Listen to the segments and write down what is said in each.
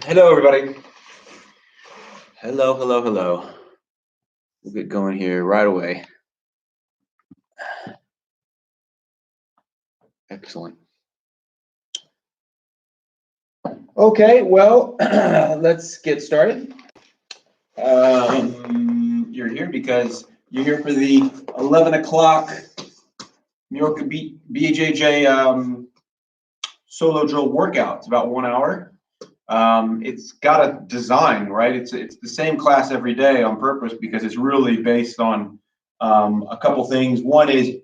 Hello, everybody. Hello, hello, hello. We'll get going here right away. Excellent. Okay, well, let's get started. You're here because you're here for the 11 o'clock New York BJJ solo drill workout. It's about 1 hour. It's got a design, right? It's the same class every day on purpose because it's really based on a couple things. One is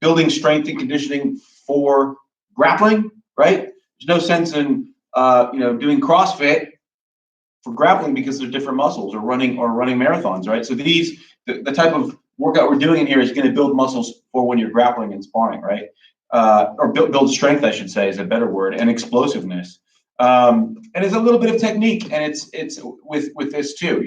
building strength and conditioning for grappling, right? There's no sense in doing CrossFit for grappling because they're different muscles, or running marathons, right? So the type of workout we're doing in here is going to build muscles for when you're grappling and sparring, right? Or build strength, I should say, is a better word, and explosiveness. And it's a little bit of technique, and it's with this too,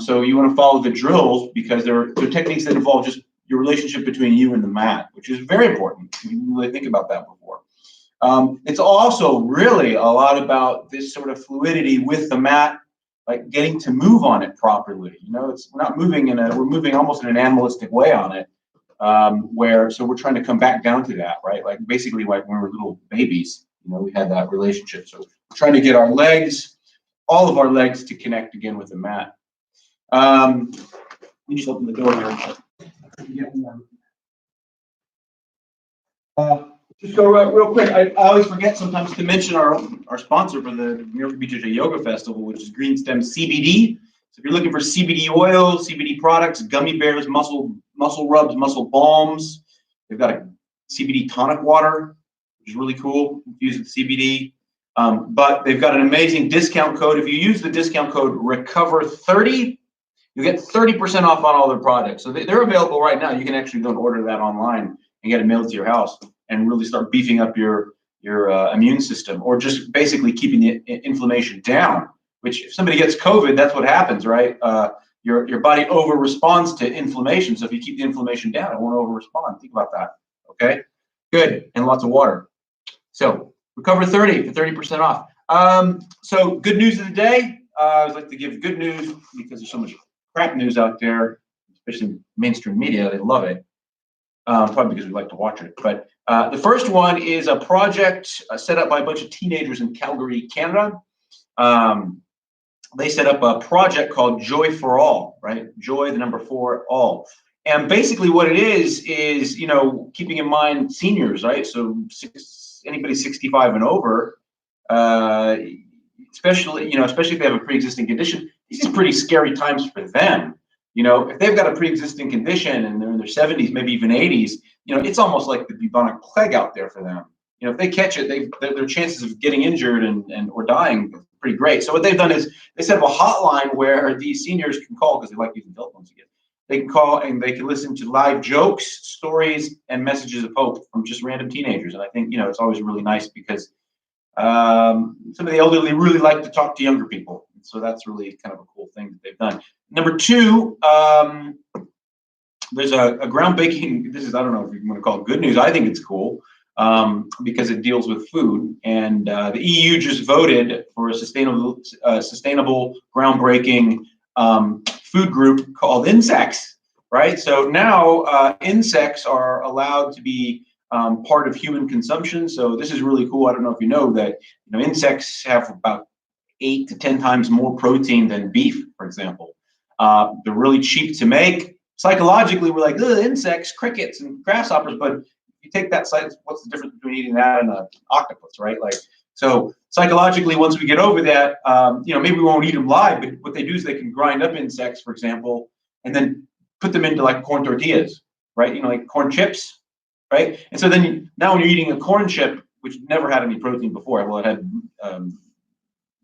so you want to follow the drills because they're techniques that involve just your relationship between you and the mat, which is very important. You didn't really think about that before. It's also really a lot about this sort of fluidity with the mat, like getting to move on it properly. We're not moving we're moving almost in an animalistic way on it, so we're trying to come back down to that, right? Like basically like when we were little babies, we had that relationship. So we're trying to get our legs, all of our legs, to connect again with the mat. Let me just open the door here. Just go real quick. I always forget sometimes to mention our sponsor for the New York BJJ Yoga Festival, which is Greenstem CBD. So if you're looking for CBD oil, CBD products, gummy bears, muscle rubs, muscle balms, they've got a CBD tonic water, which is really cool, infused with CBD. But they've got an amazing discount code. If you use the discount code RECOVER30, you get 30% off on all their products. So they're available right now. You can actually go and order that online and get it mailed to your house and really start beefing up your immune system, or just basically keeping the inflammation down. Which, if somebody gets COVID, that's what happens, right? Your body over responds to inflammation. So if you keep the inflammation down, it won't over respond. Think about that. Okay, good, and lots of water. So RECOVER30 for 30% off. So good news of the day. I always like to give good news because there's so much crap news out there, especially mainstream media. They love it. Probably because we like to watch it. But the first one is a project set up by a bunch of teenagers in Calgary, Canada. They set up a project called Joy for All, right? Joy, the number 4, all. And basically what it is, keeping in mind seniors, right? So anybody 65 and over, especially if they have a pre-existing condition, these are pretty scary times for them. If they've got a pre-existing condition and they're in their 70s, maybe even 80s, it's almost like the bubonic plague out there for them. If they catch it, their chances of getting injured or dying are pretty great. So what they've done is they set up a hotline where these seniors can call, because they like using telephones again. They can call and they can listen to live jokes, stories, and messages of hope from just random teenagers. And I think, it's always really nice because some of the elderly really like to talk to younger people. So that's really kind of a cool thing that they've done. Number 2, there's a groundbreaking, I don't know if you want to call it good news. I think it's cool because it deals with food. And the EU just voted for a sustainable groundbreaking food group called insects, right? So now insects are allowed to be part of human consumption. So this is really cool. I don't know if you know that insects have about 8 to 10 times more protein than beef, for example. They're really cheap to make. Psychologically, we're like, insects, crickets, and grasshoppers. But if you take that side, what's the difference between eating that and an octopus, right? So psychologically, once we get over that, maybe we won't eat them live. But what they do is they can grind up insects, for example, and then put them into like corn tortillas, right? Like corn chips, right? And so then now when you're eating a corn chip, which never had any protein before, well, it had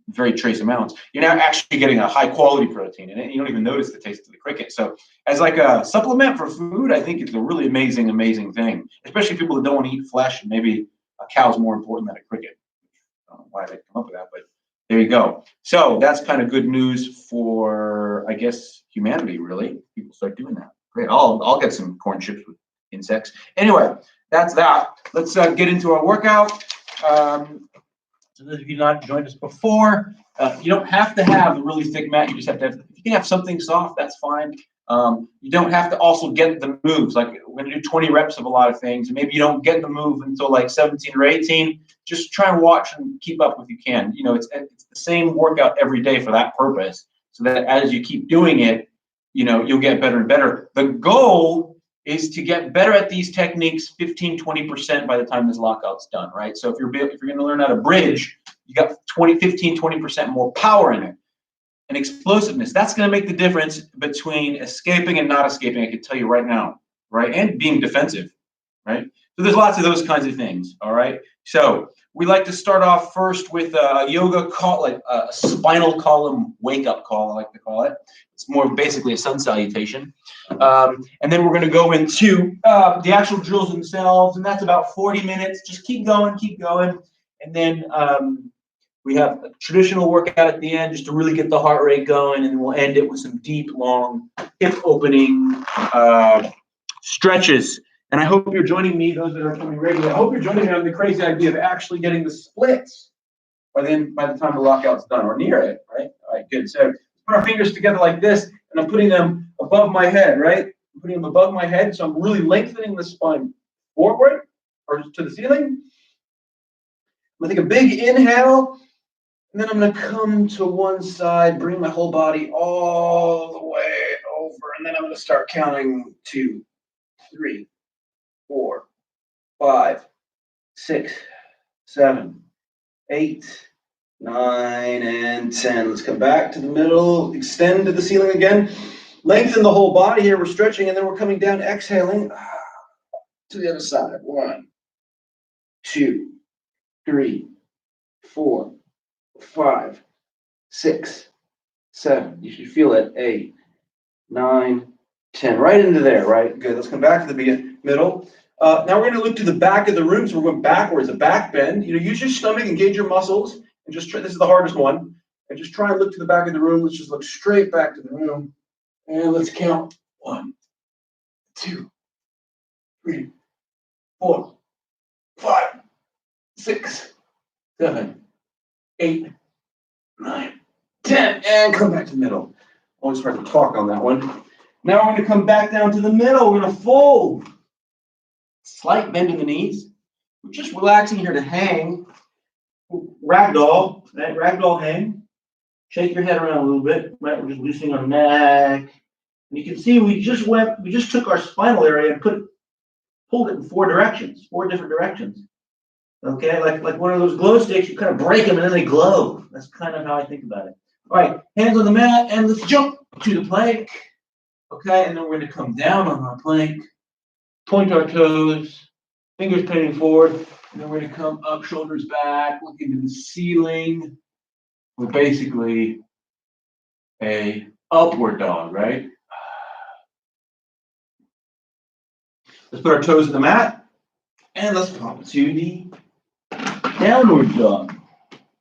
very trace amounts, you're now actually getting a high quality protein, and you don't even notice the taste of the cricket. So as like a supplement for food, I think it's a really amazing thing, especially people that don't want to eat flesh, and maybe a cow's more important than a cricket. I don't know why they come up with that, but there you go. So that's kind of good news for, I guess, humanity, really. People start doing that. Great. I'll get some corn chips with insects. Anyway, that's that. Let's get into our workout. So those of you not joined us before, you don't have to have a really thick mat. You just have to have, if you can have something soft, that's fine. You don't have to also get the moves. Like we're gonna do 20 reps of a lot of things, and maybe you don't get the move until like 17 or 18. Just try and watch and keep up if you can. You know, it's the same workout every day for that purpose, so that as you keep doing it, you know, you'll get better and better. The goal is to get better at these techniques 15-20% by the time this lockout's done, right? So if you're going to learn how to bridge, you got 15-20% more power in it. And explosiveness, that's going to make the difference between escaping and not escaping, I can tell you right now, right? And being defensive, right? So there's lots of those kinds of things, all right? So we like to start off first with a yoga call, like a spinal column wake-up call, I like to call it. It's more basically a sun salutation. And then we're going to go into the actual drills themselves, and that's about 40 minutes. Just keep going, keep going. And then we have a traditional workout at the end just to really get the heart rate going, and we'll end it with some deep, long hip opening stretches. And I hope you're joining me, those that are coming regularly. I hope you're joining me on the crazy idea of actually getting the splits by the time the lockout's done, or near it, right? All right, good. So put our fingers together like this, and I'm putting them above my head, right? I'm putting them above my head, so I'm really lengthening the spine forward or to the ceiling. I'm gonna take a big inhale, and then I'm gonna come to one side, bring my whole body all the way over, and then I'm gonna start counting 2, 3, 4, 5, 6, 7, 8, 9, and 10. Let's come back to the middle, extend to the ceiling again. Lengthen the whole body here. We're stretching, and then we're coming down, exhaling to the other side. 1, 2, 3, 4, 5, 6, 7. You should feel it. 8, 9, 10. Right into there, right? Good. Let's come back to the middle. Now we're going to look to the back of the room. So we're going backwards, a back bend. You know, use your stomach, engage your muscles, and just try. This is the hardest one. And just try and look to the back of the room. Let's just look straight back to the room. And let's count 1, 2, 3, 4, 5, 6, 7, 8, 9, 10. And come back to the middle. Always hard to talk on that one. Now we're going to come back down to the middle. We're going to fold. Slight bend in the knees. We're just relaxing here to hang. Ragdoll, right? Ragdoll hang. Shake your head around a little bit, right? We're just loosening our neck. And you can see we just took our spinal area and pulled it in 4 directions, 4 different directions. Okay, like one of those glow sticks, you kind of break them and then they glow. That's kind of how I think about it. All right, hands on the mat, and let's jump to the plank. Okay, and then we're going to come down on our plank, point our toes, fingers pointing forward, and then we're going to come up, shoulders back, looking to the ceiling. We're basically a upward dog, right? Let's put our toes in the mat, and let's pop to the downward dog.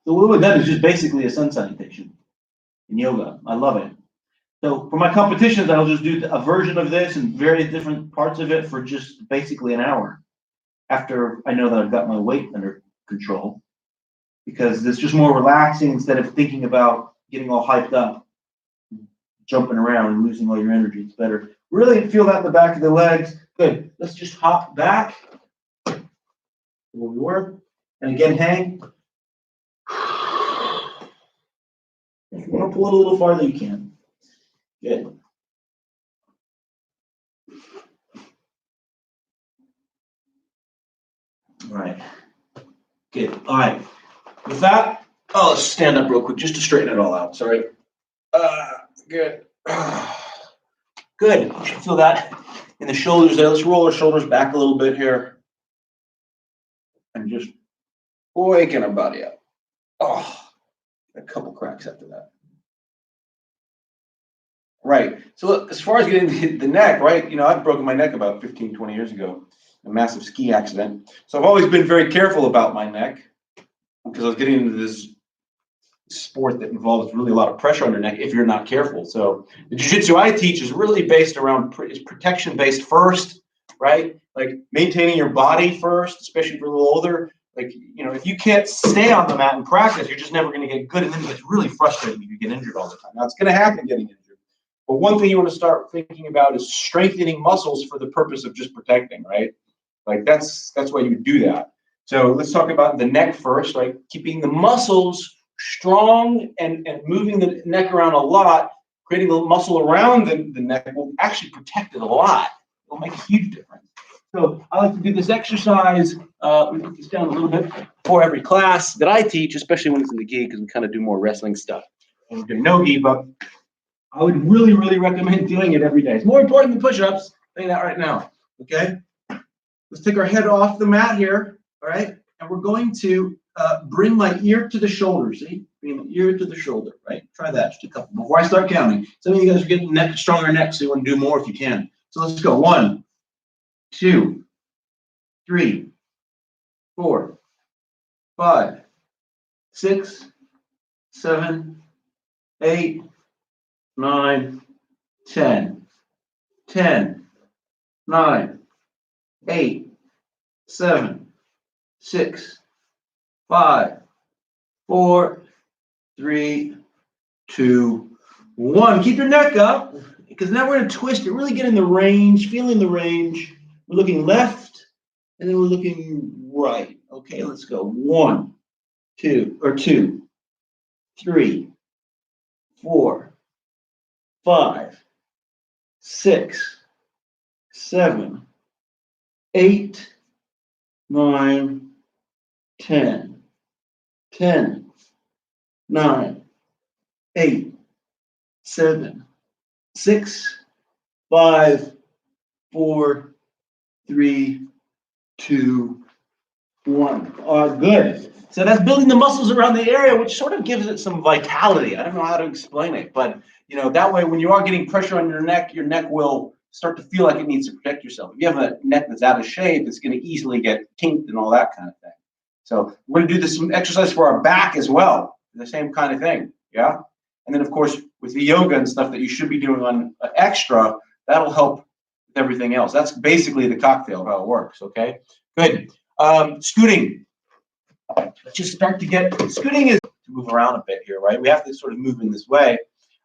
So what we've done is just basically a sun salutation in yoga. I love it. So for my competitions, I'll just do a version of this and various different parts of it for just basically an hour after I know that I've got my weight under control, because it's just more relaxing instead of thinking about getting all hyped up, jumping around and losing all your energy. It's better. Really feel that in the back of the legs. Good. Let's just hop back where we were. And again, hang. If you want to pull it a little farther, you can. Good. All right. Good. All right. With that, let's stand up real quick just to straighten it all out. Sorry. Good. Good. You should feel that in the shoulders there. Let's roll our shoulders back a little bit here. And just waking our body up. Oh, a couple cracks after that. Right. So look, as far as getting the neck, right, you know, I've broken my neck about 15, 20 years ago, a massive ski accident. So I've always been very careful about my neck because I was getting into this sport that involves really a lot of pressure on your neck if you're not careful. So the jiu-jitsu I teach is really based around, is protection based first, right? Like maintaining your body first, especially if you're a little older. Like, you know, if you can't stay on the mat and practice, you're just never going to get good, and then it gets really frustrating if you get injured all the time. Now, it's going to happen getting injured. But one thing you want to start thinking about is strengthening muscles for the purpose of just protecting, right? Like that's why you would do that. So let's talk about the neck first, right? Keeping the muscles strong and moving the neck around a lot, creating a muscle around the neck will actually protect it a lot. It'll make a huge difference. So I like to do this exercise. We put this down a little bit before every class that I teach, especially when it's in the gi, because we kind of do more wrestling stuff. And we're doing no gi, but I would really, really recommend doing it every day. It's more important than push-ups. I'm saying that right now. Okay. Let's take our head off the mat here. All right. And we're going to bring my ear to the shoulder. See? Bring my ear to the shoulder. Right. Try that. Just a couple before I start counting. Some of you guys are getting stronger neck, so you want to do more if you can. So let's go. 1, 2, 3, 4, 5, 6, 7, 8, 9, 10, 10, 9, 8, 7, 6, 5, 4, 3, 2, 1. Keep your neck up, because now we're going to twist it. Really get in the range, feel in the range. We're looking left, and then we're looking right. Okay, let's go. 1, 2, 3, 4, 5, 6, 7, 8, 9, 10, 10, 9, 8, 7, 6, 5, 4, 3, 2, 1. Good. So that's building the muscles around the area, which sort of gives it some vitality. I don't know how to explain it, but you know, that way when you are getting pressure on your neck will start to feel like it needs to protect yourself. If you have a neck that's out of shape, it's going to easily get kinked and all that kind of thing. So we're going to do this exercise for our back as well. The same kind of thing. Yeah. And then of course, with the yoga and stuff that you should be doing on extra, that'll help with everything else. That's basically the cocktail of how it works. Okay. Good. Scooting. Let's just start to get, scooting is to move around a bit here, right? We have to sort of move in this way.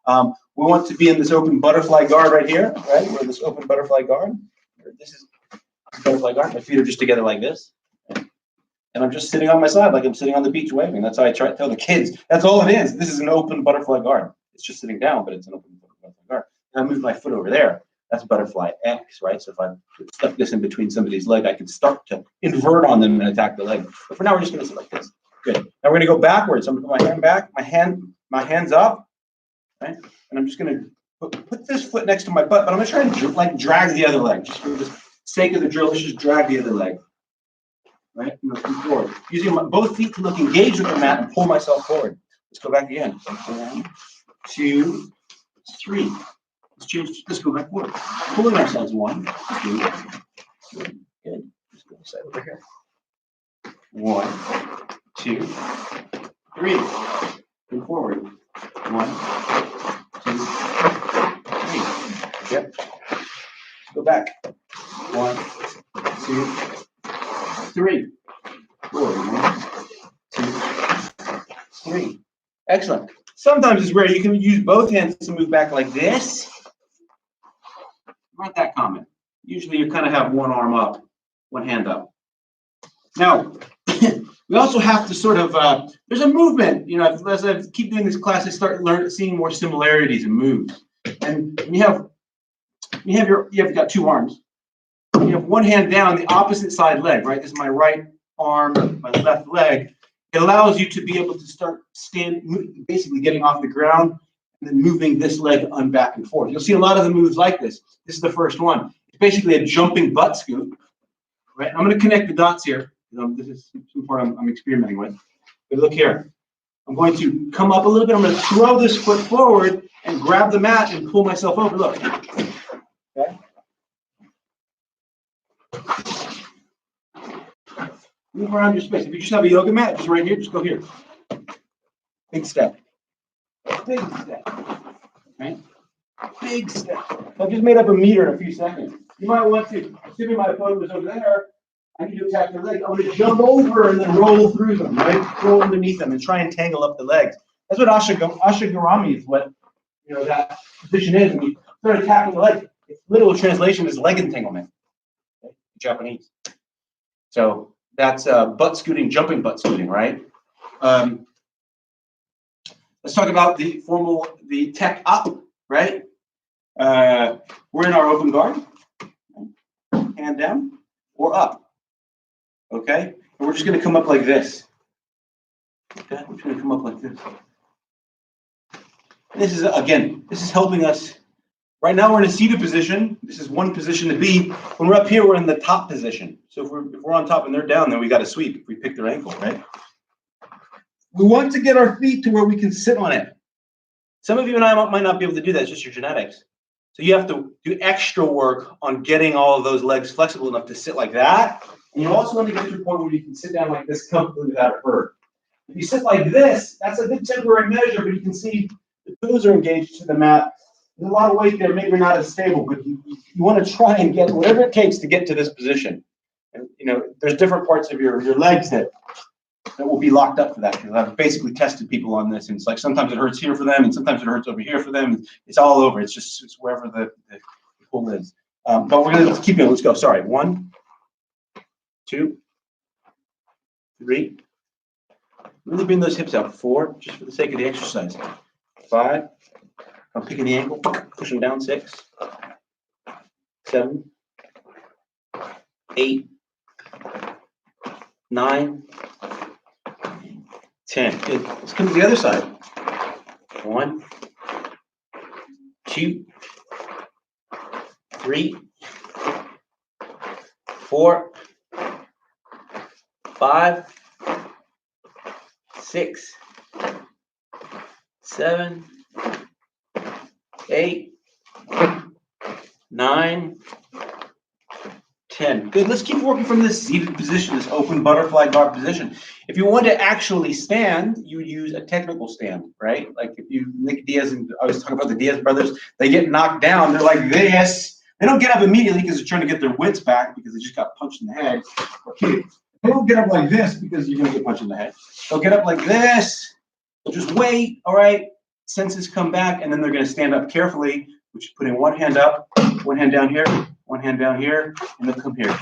We want to be in this open butterfly guard right here, right? We're in this open butterfly guard. This is butterfly guard. My feet are just together like this. And I'm just sitting on my side like I'm sitting on the beach waving. That's how I try to tell the kids. That's all it is. This is an open butterfly guard. It's just sitting down, but it's an open butterfly guard. And I move my foot over there. That's butterfly X, right? So if I stuck this in between somebody's leg, I can start to invert on them and attack the leg. But for now, we're just going to sit like this. Good. Now we're going to go backwards. So I'm going to put my hand back, my hands up, right? And I'm just going to put this foot next to my butt, but I'm going to try and like drag the other leg. Just for the sake of the drill, let's just drag the other leg. Right? And looking forward. Using both feet to look engaged with the mat and pull myself forward. Let's go back again. 1, 2, 3. Let's change. Let's go back forward. Pulling ourselves. 1, 2, 3. Good. Let's go this side over here. 1, 2, 3. Come forward. 1, 2, 3. Yep. Let's go back. 1, 2, 3. 4. 1, 2, 3. Excellent. Sometimes it's rare. You can use both hands to move back like this. Not that common. Usually you kind of have one arm up, one hand up. Now, we also have to sort of, there's a movement, you know, as I keep doing this class, I start seeing more similarities in moves. And you've got 2 arms. You have one hand down, the opposite side leg, right? This is my right arm, my left leg. It allows you to be able to start basically getting off the ground and then moving this leg on back and forth. You'll see a lot of the moves like this. This is the first one. It's basically a jumping butt scoop, right? I'm going to connect the dots here. This is some part I'm experimenting with. But look here. I'm going to come up a little bit. I'm going to throw this foot forward and grab the mat and pull myself over. Look. Okay. Move around your space. If you just have a yoga mat, just right here, just go here. Big step. Big step. Right? Big step. I've just made up a meter in a few seconds. You might want to, assuming my opponent was over there, I need to attack their legs. I'm going to jump over and then roll through them, right? Roll underneath them and try and tangle up the legs. That's what Ashigarami is. What that position is. When you start attacking the legs, its literal translation is leg entanglement. Okay? Japanese. So that's butt scooting, jumping butt scooting, right? Let's talk about the tech up, right? We're in our open guard, hand down or up, okay? And we're just going to come up like this. Okay, we're just going to come up like this. This is helping us. Right now we're in a seated position. This is one position to be. When we're up here, we're in the top position. So if we're on top and they're down, then we got to sweep if we pick their ankle, right? We want to get our feet to where we can sit on it. Some of you and I might not be able to do that. It's just your genetics. So you have to do extra work on getting all of those legs flexible enough to sit like that. And you also want to get to a point where you can sit down like this comfortably without a hurt. If you sit like this, that's a good temporary measure, but you can see the toes are engaged to the mat. There's a lot of weight there. Maybe you're not as stable, but you want to try and get whatever it takes to get to this position. And there's different parts of your legs that will be locked up for that, because I've basically tested people on this, and it's like sometimes it hurts here for them, and sometimes it hurts over here for them. It's all over. It's wherever the pull is. But we're gonna keep going. Let's go. Sorry. 1, 2, 3. Really bring those hips out. 4, just for the sake of the exercise. 5. I'm picking the ankle, pushing down. 6, 7, 8, 9, 10. Good. Let's come to the other side. 1, 2, 3, 4, 5, 6, 7, 8, 9, 10. Good. Let's keep working from this seated position, this open butterfly guard position. If you want to actually stand, you would use a technical stand, right? Like if Nick Diaz, and I was talking about the Diaz brothers, they get knocked down, they're like this. They don't get up immediately because they're trying to get their wits back because they just got punched in the head. Okay. They don't get up like this because you're going to get punched in the head. They'll get up like this. They'll just wait, all right? Senses come back, and then they're going to stand up carefully, which is putting one hand up, one hand down here, one hand down here, and they'll come here.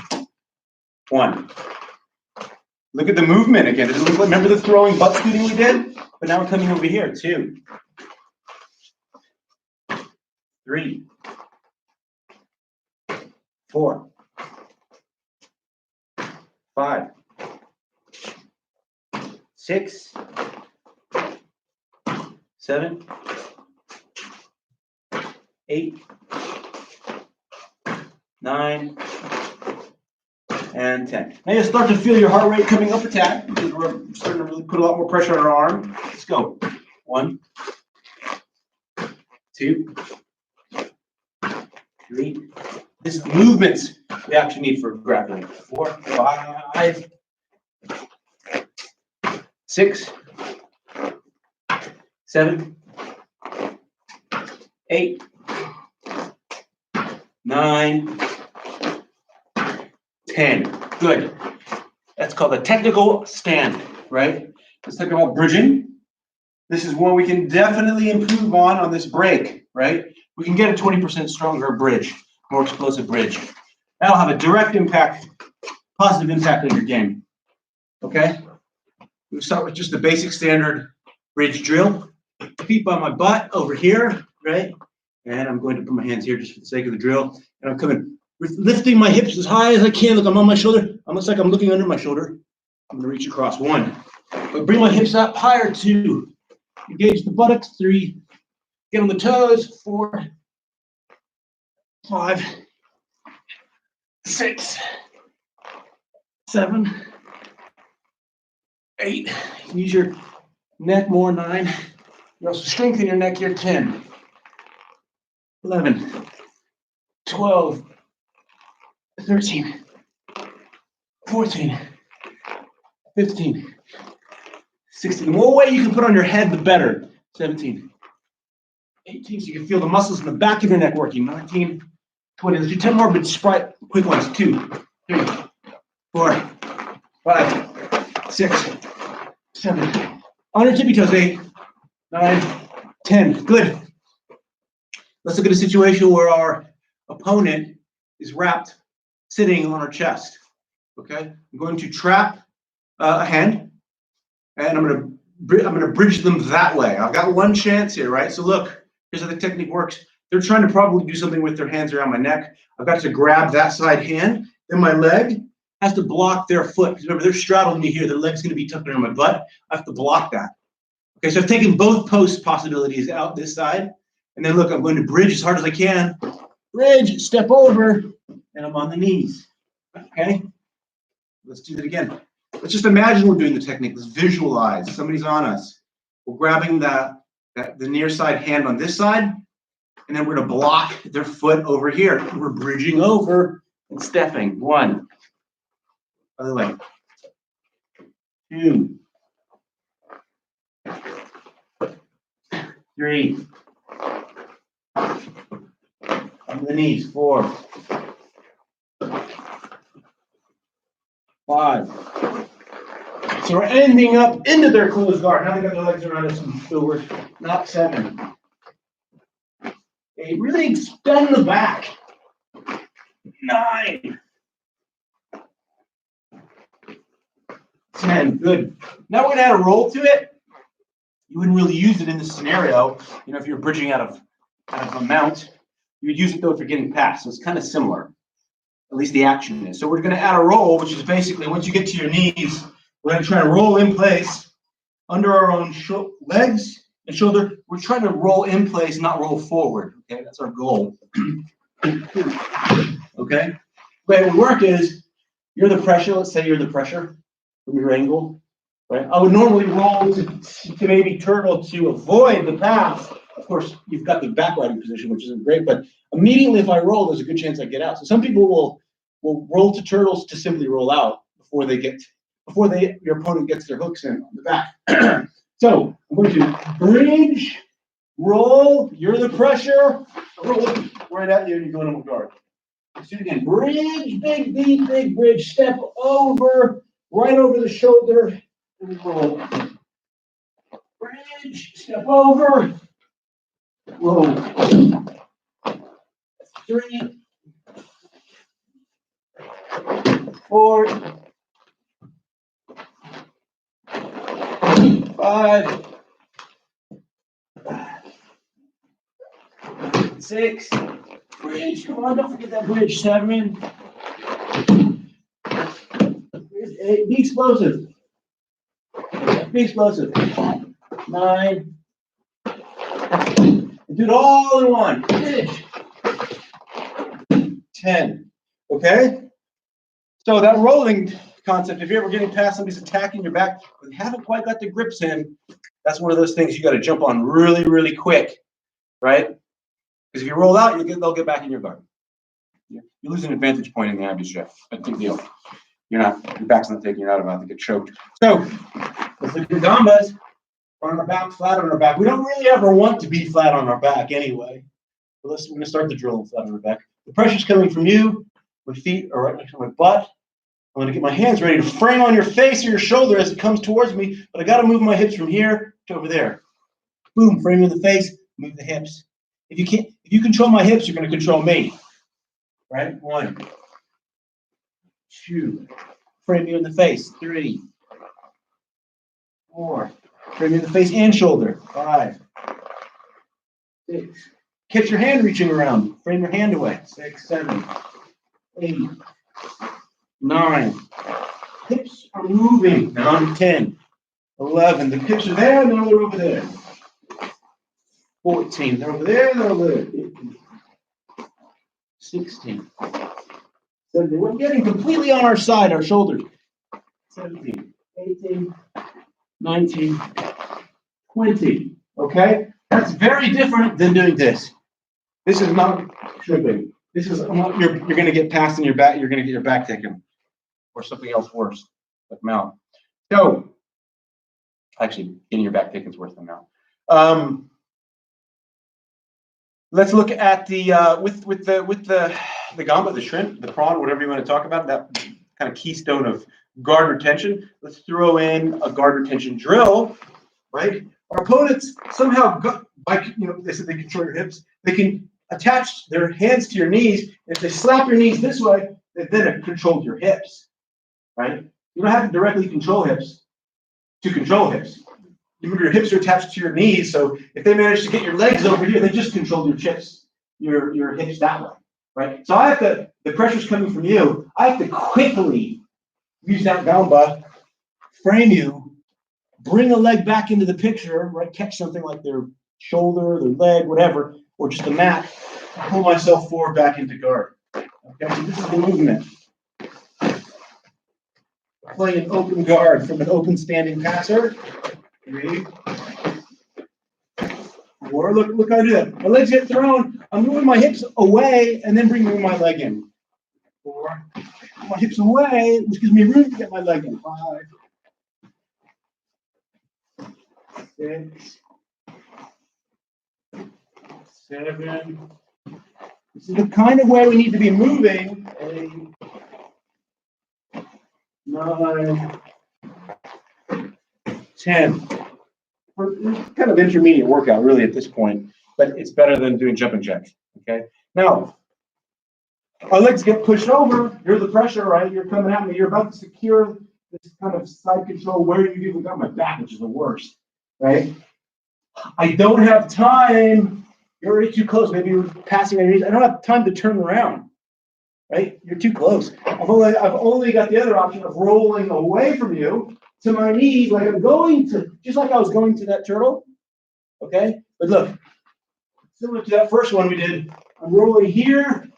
1. Look at the movement again. Does it look like, remember the throwing butt scooting we did? But now we're coming over here. 2, 3, 4, 5, 6, 7, 8, 9, and 10. Now you start to feel your heart rate coming up a tad because we're starting to really put a lot more pressure on our arm. Let's go. 1, 2, 3. This is the movements we actually need for grappling. 4, 5, 6, 7, 8, 9, 10. Good. That's called a technical stand, right? Let's talk about bridging. This is one we can definitely improve on this break, right? We can get a 20% stronger bridge, more explosive bridge. That'll have a direct impact, positive impact on your game. Okay? We'll start with just the basic standard bridge drill. Feet by my butt over here, right? And I'm going to put my hands here just for the sake of the drill. And I'm coming, lifting my hips as high as I can. Look, I'm on my shoulder. Almost like I'm looking under my shoulder. I'm going to reach across. 1. But bring my hips up higher. 2. Engage the buttocks. 3. Get on the toes. 4. 5. 6. 7. 8. You can use your neck more. 9. You also strengthen your neck here. 10. 11. 12. 13. 14. 15. 16. The more weight you can put on your head, the better. 17. 18. So you can feel the muscles in the back of your neck working. 19. 20. Let's do 10 more, but quick ones. 2. 3. 4, 5, 6, 7. On your tippy toes. 8, 9, 10. Good. Let's look at a situation where our opponent is wrapped, sitting on our chest. Okay. I'm going to trap a hand, and I'm going to bridge them that way. I've got one chance here, right? So look, here's how the technique works. They're trying to probably do something with their hands around my neck. I've got to grab that side hand. Then my leg has to block their foot. Because remember, they're straddling me here. Their leg's going to be tucked under my butt. I have to block that. Okay, so I've taken both post possibilities out this side. And then look, I'm going to bridge as hard as I can. Bridge, step over, and I'm on the knees. Okay? Let's do that again. Let's just imagine we're doing the technique. Let's visualize. Somebody's on us. We're grabbing the near side hand on this side, and then we're going to block their foot over here. We're bridging over and stepping. 1. Other way. 2. 3. On the knees. 4. 5. So we're ending up into their closed guard. Now they got their legs around us, so we're not 7. 8. Really extend the back. 9. 10. Good. Now we're going to add a roll to it. You wouldn't really use it in this scenario. You know, if you're bridging out of a mount, you would use it though if you're getting past. So it's kind of similar. At least the action is. So we're going to add a roll, which is basically once you get to your knees, we're going to try to roll in place under our own legs and shoulder. We're trying to roll in place, not roll forward. Okay, that's our goal. Okay. The way it would work is you're the pressure. Let's say you're the pressure from your angle. Right? I would normally roll to maybe turtle to avoid the pass. Of course, you've got the back riding position, which isn't great, but immediately if I roll, there's a good chance I get out. So some people will roll to turtles to simply roll out before your opponent gets their hooks in on the back. So I'm going to bridge, roll, you're the pressure, roll right at you and you're going on guard. Let's do it again. Bridge, big beat, big bridge, step over, right over the shoulder, and roll. Bridge, step over, roll. 3, 4, 5, 6, bridge, come on, don't forget that bridge, 7, 8, be explosive, 9, do it all in one, bridge, 10, okay? So that rolling concept, if you're ever getting past somebody's attacking your back, but they haven't quite got the grips in, that's one of those things you got to jump on really, really quick, right? Because if you roll out, they'll get back in your guard. You lose an advantage point in the ambush, Jeff. That's a big deal. Your back's not taking, you're not about to get choked. So let's look at the gambas. On our back, flat on our back. We don't really ever want to be flat on our back anyway. But we're going to start the drill flat on our back. The pressure's coming from you. My feet are right next to my butt. I'm going to get my hands ready to frame on your face or your shoulder as it comes towards me, but I got to move my hips from here to over there. Boom, frame in the face, move the hips. If you control my hips, you're going to control me. Right? 1, 2, frame you in the face. 3, 4, frame you in the face and shoulder. 5, 6. Catch your hand reaching around. Frame your hand away. 6, 7, 8, 9. Hips are moving. Now I'm 10, 11. The hips are there, now they're over there. 14. They're over there, they're over there. 15, 16. 17. We're getting completely on our side, our shoulders. 17, 18, 19, 20. Okay? That's very different than doing this. This is not tripping. This is you're going to get passed in your back. You're going to get your back taken, or something else worse, like mount. So, actually, getting your back taken is worse than mount. Let's look at the with the gamba, the shrimp, the prawn, whatever you want to talk about. That kind kind of keystone of guard retention. Let's throw in a guard retention drill, right? Our opponents somehow, they said they control your hips. They can attach their hands to your knees. If they slap your knees this way, then it controls your hips, right? You don't have to directly control hips to control hips. Remember, your hips are attached to your knees, so if they manage to get your legs over here, they just control your hips that way, right? So I have to, the pressure's coming from you, I have to quickly use that gamba, frame you, bring a leg back into the picture, right? Catch something like their shoulder, their leg, whatever, or just a mat, pull myself forward back into guard. Okay, so this is the movement. Playing an open guard from an open standing passer. 3, 4. Look how I do that. My legs get thrown. I'm moving my hips away and then bringing my leg in. 4. My hips away, which gives me room to get my leg in. 5, 6, 7. This is the kind of way we need to be moving. 8, 9, 10. Kind of intermediate workout, really, at this point, but it's better than doing jumping jacks. Okay. Now, our legs get pushed over. You're the pressure, right? You're coming at me. You're about to secure this kind of side control where you even got my back, which is the worst, right? I don't have time. You're already too close. Maybe you're passing my knees. I don't have time to turn around, right? You're too close. I've only got the other option of rolling away from you to my knees, like I'm going to, just like I was going to that turtle, okay? But look, similar to that first one we did, I'm rolling here,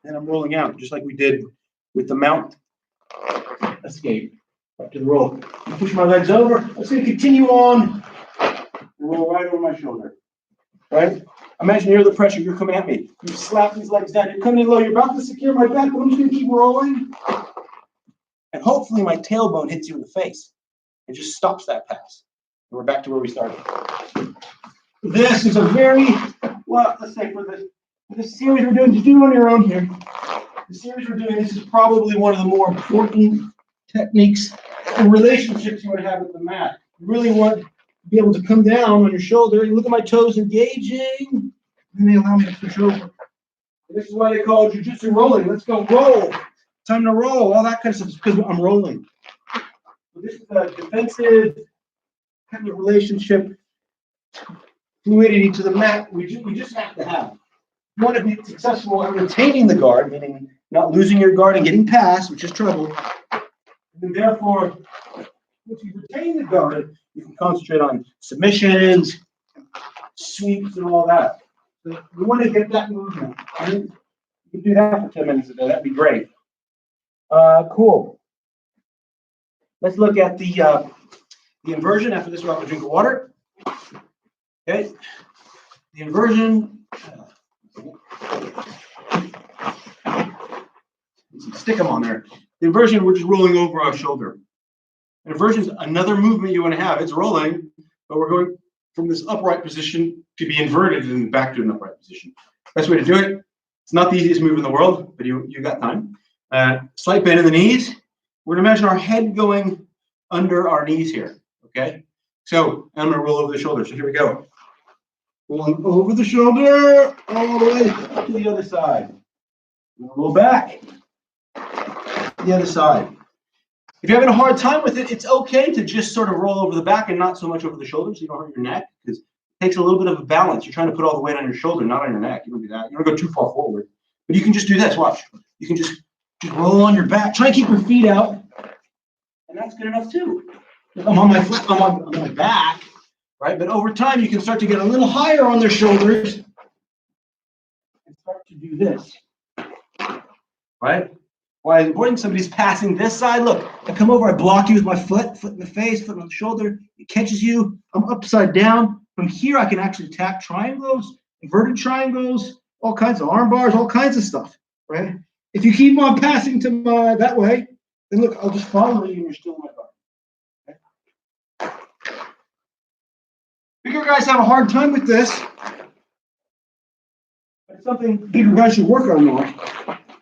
and I'm rolling out, just like we did with the mount escape, up to the roll. I push my legs over, I'm just gonna continue on, and roll right over my shoulder, right? Imagine you're the pressure, you're coming at me. You slap these legs down, you're coming in low, you're about to secure my back, but I'm just gonna keep rolling. And hopefully my tailbone hits you in the face and just stops that pass. And we're back to where we started. This is a very, well, let's say for the series we're doing, just do it on your own here. The series we're doing, this is probably one of the more important techniques and relationships you want to have with the mat. You really want to be able to come down on your shoulder. You look at my toes engaging, and they allow me to push over. This is why they call it jiu-jitsu rolling. Let's go roll. Time to roll, all that kind of stuff, because I'm rolling. So this is a defensive kind of relationship, fluidity to the mat we just have to have. You want to be successful at retaining the guard, meaning not losing your guard and getting past, which is trouble. And therefore, if you retain the guard, you can concentrate on submissions, sweeps, and all that. So you want to get that movement. Right? You can do that for 10 minutes a day, that'd be great. Cool. Let's look at the inversion. After this, we'll have a drink of water. Okay. The inversion. Stick them on there. The inversion, we're just rolling over our shoulder. And inversion is another movement you want to have. It's rolling, but we're going from this upright position to be inverted and back to an upright position. Best way to do it. It's not the easiest move in the world, but you got time. Slight bend in the knees. We're going to imagine our head going under our knees here, okay? So I'm going to roll over the shoulder. So here we go. Rolling over the shoulder, all the way to the other side. Roll back. The other side. If you're having a hard time with it, it's okay to just sort of roll over the back and not so much over the shoulder so you don't hurt your neck, because it takes a little bit of a balance. You're trying to put all the weight on your shoulder, not on your neck. You don't do that. You don't go too far forward. But you can just do this. Watch. You can just roll on your back. Try and keep your feet out. And that's good enough too. I'm on my back, right? But over time, you can start to get a little higher on their shoulders and start to do this, right? Why it's important, somebody's passing this side. Look, I come over, I block you with my foot in the face, foot on the shoulder. It catches you. I'm upside down. From here, I can actually attack triangles, inverted triangles, all kinds of arm bars, all kinds of stuff, right? If you keep on passing to my that way, then look, I'll just follow you and you're still in my guard. Okay? Bigger guys have a hard time with this. It's something bigger guys should work on more.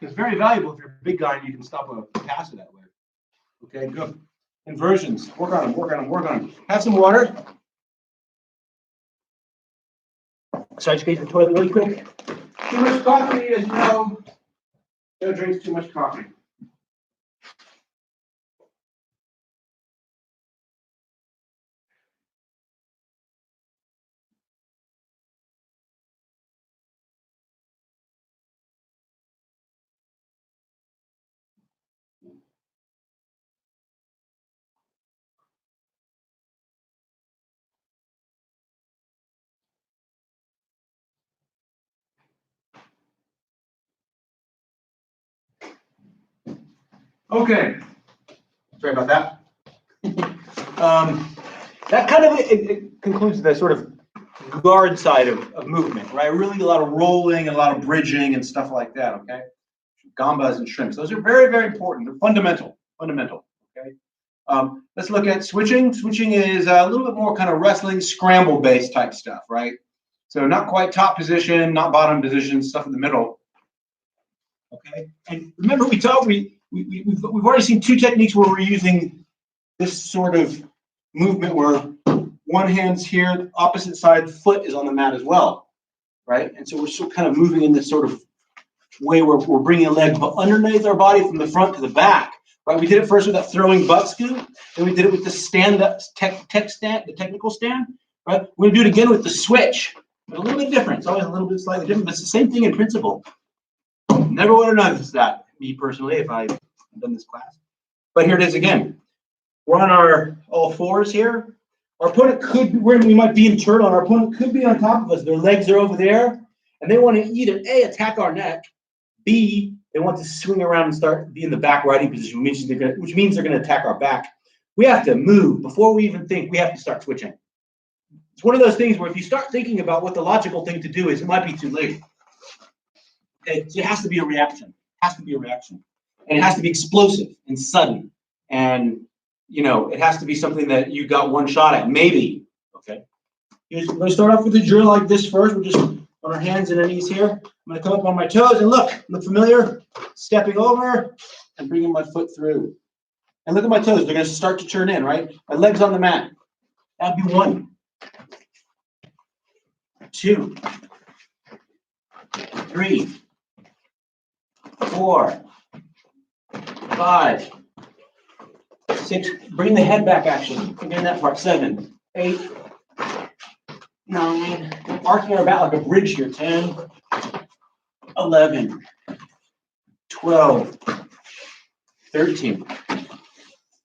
It's very valuable if you're a big guy and you can stop a passer that way. Okay, good. Inversions. Work on them, work on them, work on them. Have some water. So I just go to the toilet really quick. Too much coffee, as you know. Joe drinks too much coffee. Okay. Sorry about that. That kind of it concludes the sort of guard side of movement, right? Really a lot of rolling and a lot of bridging and stuff like that, okay? Gambas and shrimps. Those are very, very important. They're fundamental, okay? Let's look at switching. Switching is a little bit more kind of wrestling, scramble-based type stuff, right? So not quite top position, not bottom position, stuff in the middle, okay? And remember, we've already seen two techniques where we're using this sort of movement where one hand's here, opposite side foot is on the mat as well, right? And so we're still kind of moving in this sort of way where we're bringing a leg underneath our body from the front to the back, right? We did it first with that throwing butt scoop, then we did it with the stand, the technical stand, right? We're gonna do it again with the switch, but a little bit different. It's always a little bit slightly different, but it's the same thing in principle. Never would have noticed that, me personally, if I had done this class. But here it is again. We're on our all fours here. Our opponent we might be in turtle, and our opponent could be on top of us. Their legs are over there, and they want to either A, attack our neck, B, they want to swing around and start be in the back riding position, which means they're going to attack our back. We have to move. Before we even think, we have to start switching. It's one of those things where if you start thinking about what the logical thing to do is, it might be too late. Okay? So it has to be a reaction. It has to be a reaction. And it has to be explosive and sudden. And you know, it has to be something that you got one shot at, maybe. Okay. We're going to start off with a drill like this first. We're just on our hands and our knees here. I'm going to come up on my toes and look familiar. Stepping over and bringing my foot through. And look at my toes. They're going to start to turn in, right? My legs on the mat. That'd be 1, 2, 3, 4, 5, 6, bring the head back actually. Again, that part. 7, 8, 9, arcing our back like a bridge here. 10, 11, 12, 13,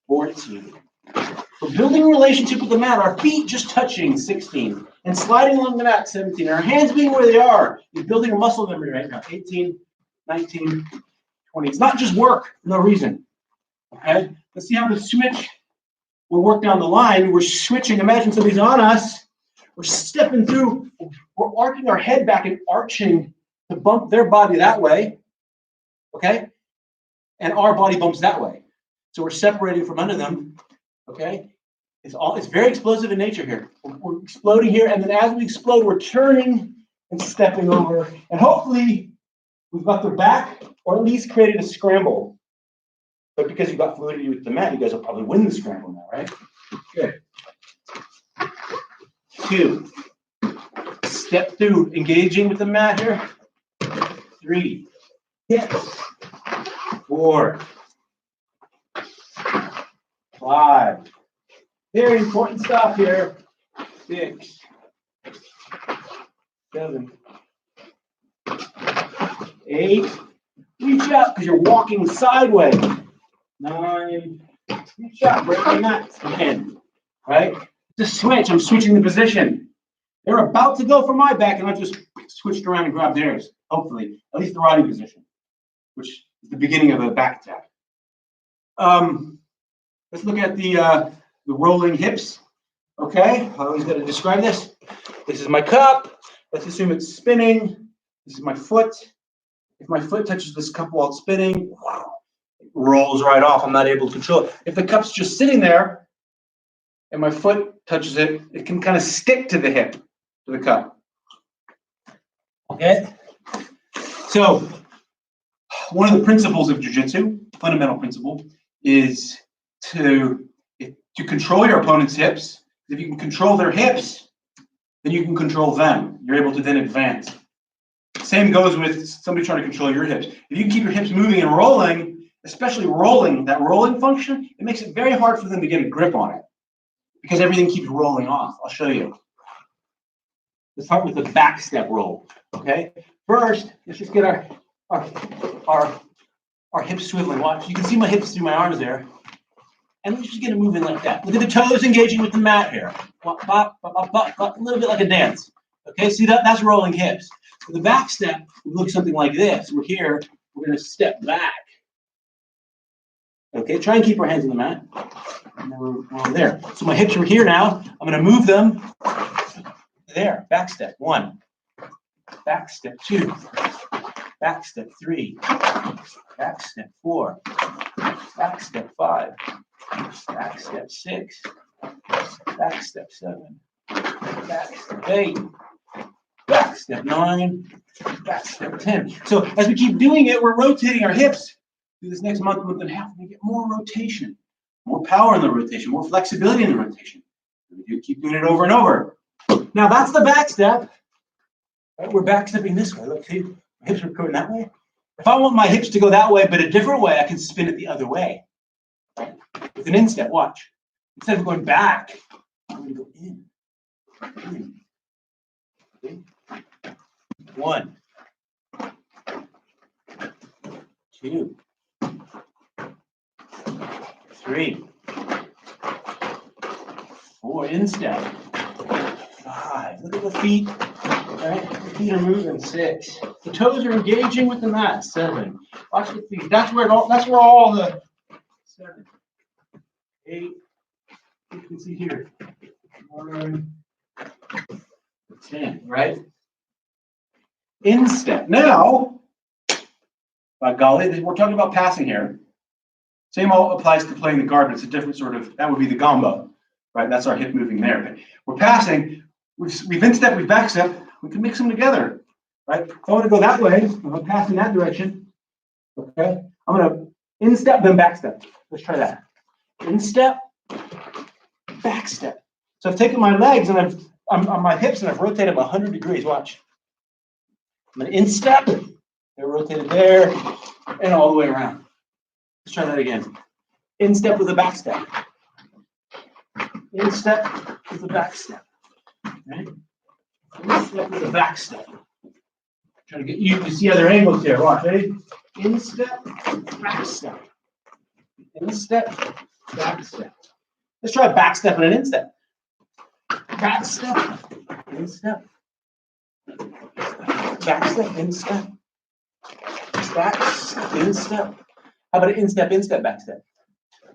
14. We're building a relationship with the mat. Our feet just touching. 16. And sliding along the mat. 17. Our hands being where they are. You're building a muscle memory right now. 18, 19, 20. It's not just work for no reason. Okay? Let's see how the switch will work down the line. We're switching. Imagine somebody's on us. We're stepping through. We're arcing our head back and arching to bump their body that way. Okay? And our body bumps that way. So we're separating from under them. Okay? It's very explosive in nature here. We're exploding here, and then as we explode, we're turning and stepping over. And hopefully, we've got their back, or at least created a scramble. But because you've got fluidity with the mat, you guys will probably win the scramble now, right? Good. 2. Step through, engaging with the mat here. 3. Hips. 4. 5. Very important stuff here. 6. 7. 8. Reach up because you're walking sideways. 9. Reach up, break the mat. 10. Right? Just switch. I'm switching the position. They're about to go for my back, and I just switched around and grabbed theirs. Hopefully, at least the riding position, which is the beginning of a back attack. Let's look at the rolling hips. Okay, I always got to describe this. This is my cup. Let's assume it's spinning. This is my foot. If my foot touches this cup while it's spinning, wow, it rolls right off. I'm not able to control it. If the cup's just sitting there and my foot touches it, it can kind of stick to the hip, to the cup. Okay? So one of the principles of jiu-jitsu, fundamental principle, is to control your opponent's hips. If you can control their hips, then you can control them. You're able to then advance. Same goes with somebody trying to control your hips. If you can keep your hips moving and rolling, especially rolling, that rolling function, it makes it very hard for them to get a grip on it because everything keeps rolling off. I'll show you. Let's start with the back step roll, okay? First, let's just get our hips swiveling. Watch, you can see my hips through my arms there. And let's just get it moving like that. Look at the toes engaging with the mat here. Bop, bop, bop, bop, bop, a little bit like a dance. Okay, see that? That's rolling hips. For the back step, we look something like this. We're here, we're gonna step back. Okay, try and keep our hands on the mat. And then we're there. So my hips are here now. I'm gonna move them. There, back step, 1. Back step 2. Back step 3. Back step 4. Back step 5. Back step 6. Back step 7. Back step 8. Back step 9. Back step 10. So as we keep doing it, we're rotating our hips through this next month and a half. We get more rotation, more power in the rotation, more flexibility in the rotation. We do keep doing it over and over. Now that's the back step. Right, we're back stepping this way. Look, see, my hips are going that way. If I want my hips to go that way, but a different way, I can spin it the other way. Right? With an instep, watch. Instead of going back, I'm going to go in. Okay. 1, 2, 3, 4, instep. 5. Look at the feet. Right? The feet are moving. 6. The toes are engaging with the mat. 7. Watch the feet. That's where all the 7, 8. You can see here. 1, 10. Right? Instep. Now, by golly, we're talking about passing here. Same all applies to playing the guard, but it's a different sort of. That would be the gombo, right? That's our hip moving there. But we're passing. We've instep, we've backstep. We can mix them together, right? If I want to go that way, if I'm passing that direction, okay, I'm going to instep, then backstep. Let's try that. Instep, backstep. So I've taken my legs and I'm on my hips and I've rotated them 100 degrees. Watch. I'm going to instep, they're rotated there, and all the way around. Let's try that again. Instep with a backstep. Instep with a backstep. Right? Instep with a backstep. Trying to get you to see other angles here. Watch, ready? Instep, backstep. Instep, backstep. Let's try a backstep and an instep. Backstep, instep. Backstep, instep. Backstep, instep. How about an instep, instep, backstep?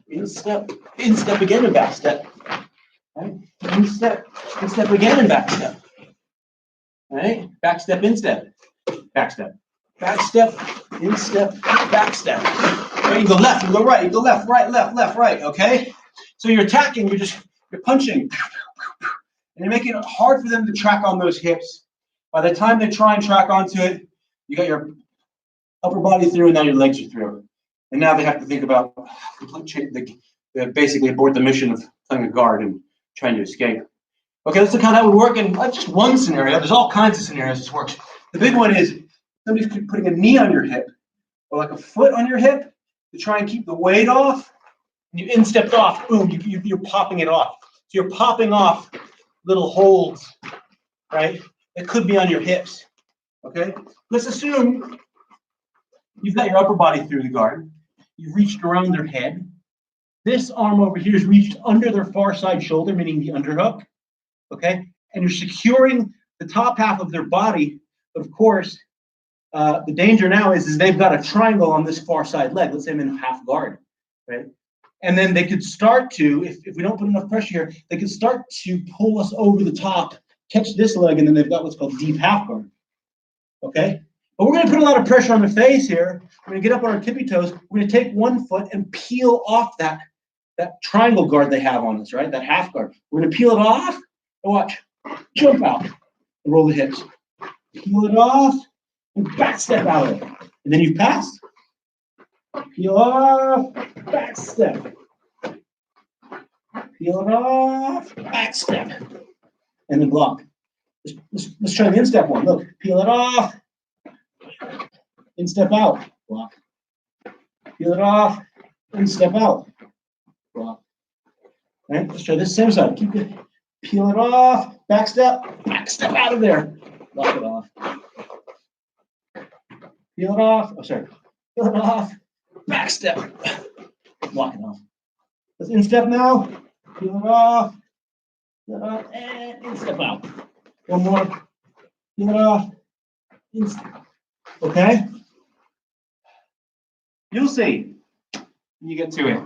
Instep, instep again and backstep. Right? Instep, instep again and backstep. Right? Backstep, instep, backstep. Backstep, instep, backstep. Right? You go left, you go right, you go left, right, okay? So you're attacking, you're punching, and you're making it hard for them to track on those hips. By the time they try and track onto it, you got your upper body through and now your legs are through. And now they have to think about basically abort the mission of playing a guard and trying to escape. Okay, let's look how that would work in just one scenario. There's all kinds of scenarios this works. The big one is somebody's putting a knee on your hip or like a foot on your hip to try and keep the weight off. And you instepped off, boom, you're popping it off. So you're popping off little holds, right? It could be on your hips, okay? Let's assume you've got your upper body through the guard. You've reached around their head. This arm over here is reached under their far side shoulder, meaning the underhook, okay? And you're securing the top half of their body. But of course, the danger now is they've got a triangle on this far side leg. Let's say I'm in half guard, right? And then they could start to, if we don't put enough pressure here, they could start to pull us over the top, catch this leg, and then they've got what's called deep half guard, okay? But we're going to put a lot of pressure on their face here. We're going to get up on our tippy toes. We're going to take one foot and peel off that triangle guard they have on us, right? That half guard. We're going to peel it off and watch. Jump out and roll the hips. Peel it off and back step out of it. And then you've passed. Peel off, back step. Peel it off, back step. And then block. Let's try the instep one. Look, peel it off, instep out, block. Peel it off, instep out, block. All right, let's try this same side. Keep it. Peel it off, back step out of there. Block it off. Peel it off. Oh, sorry. Peel it off, back step. Block it off. Let's instep now. Peel it off, and instep out. One more. Peel it off, instep. Okay? You'll see when you get to it.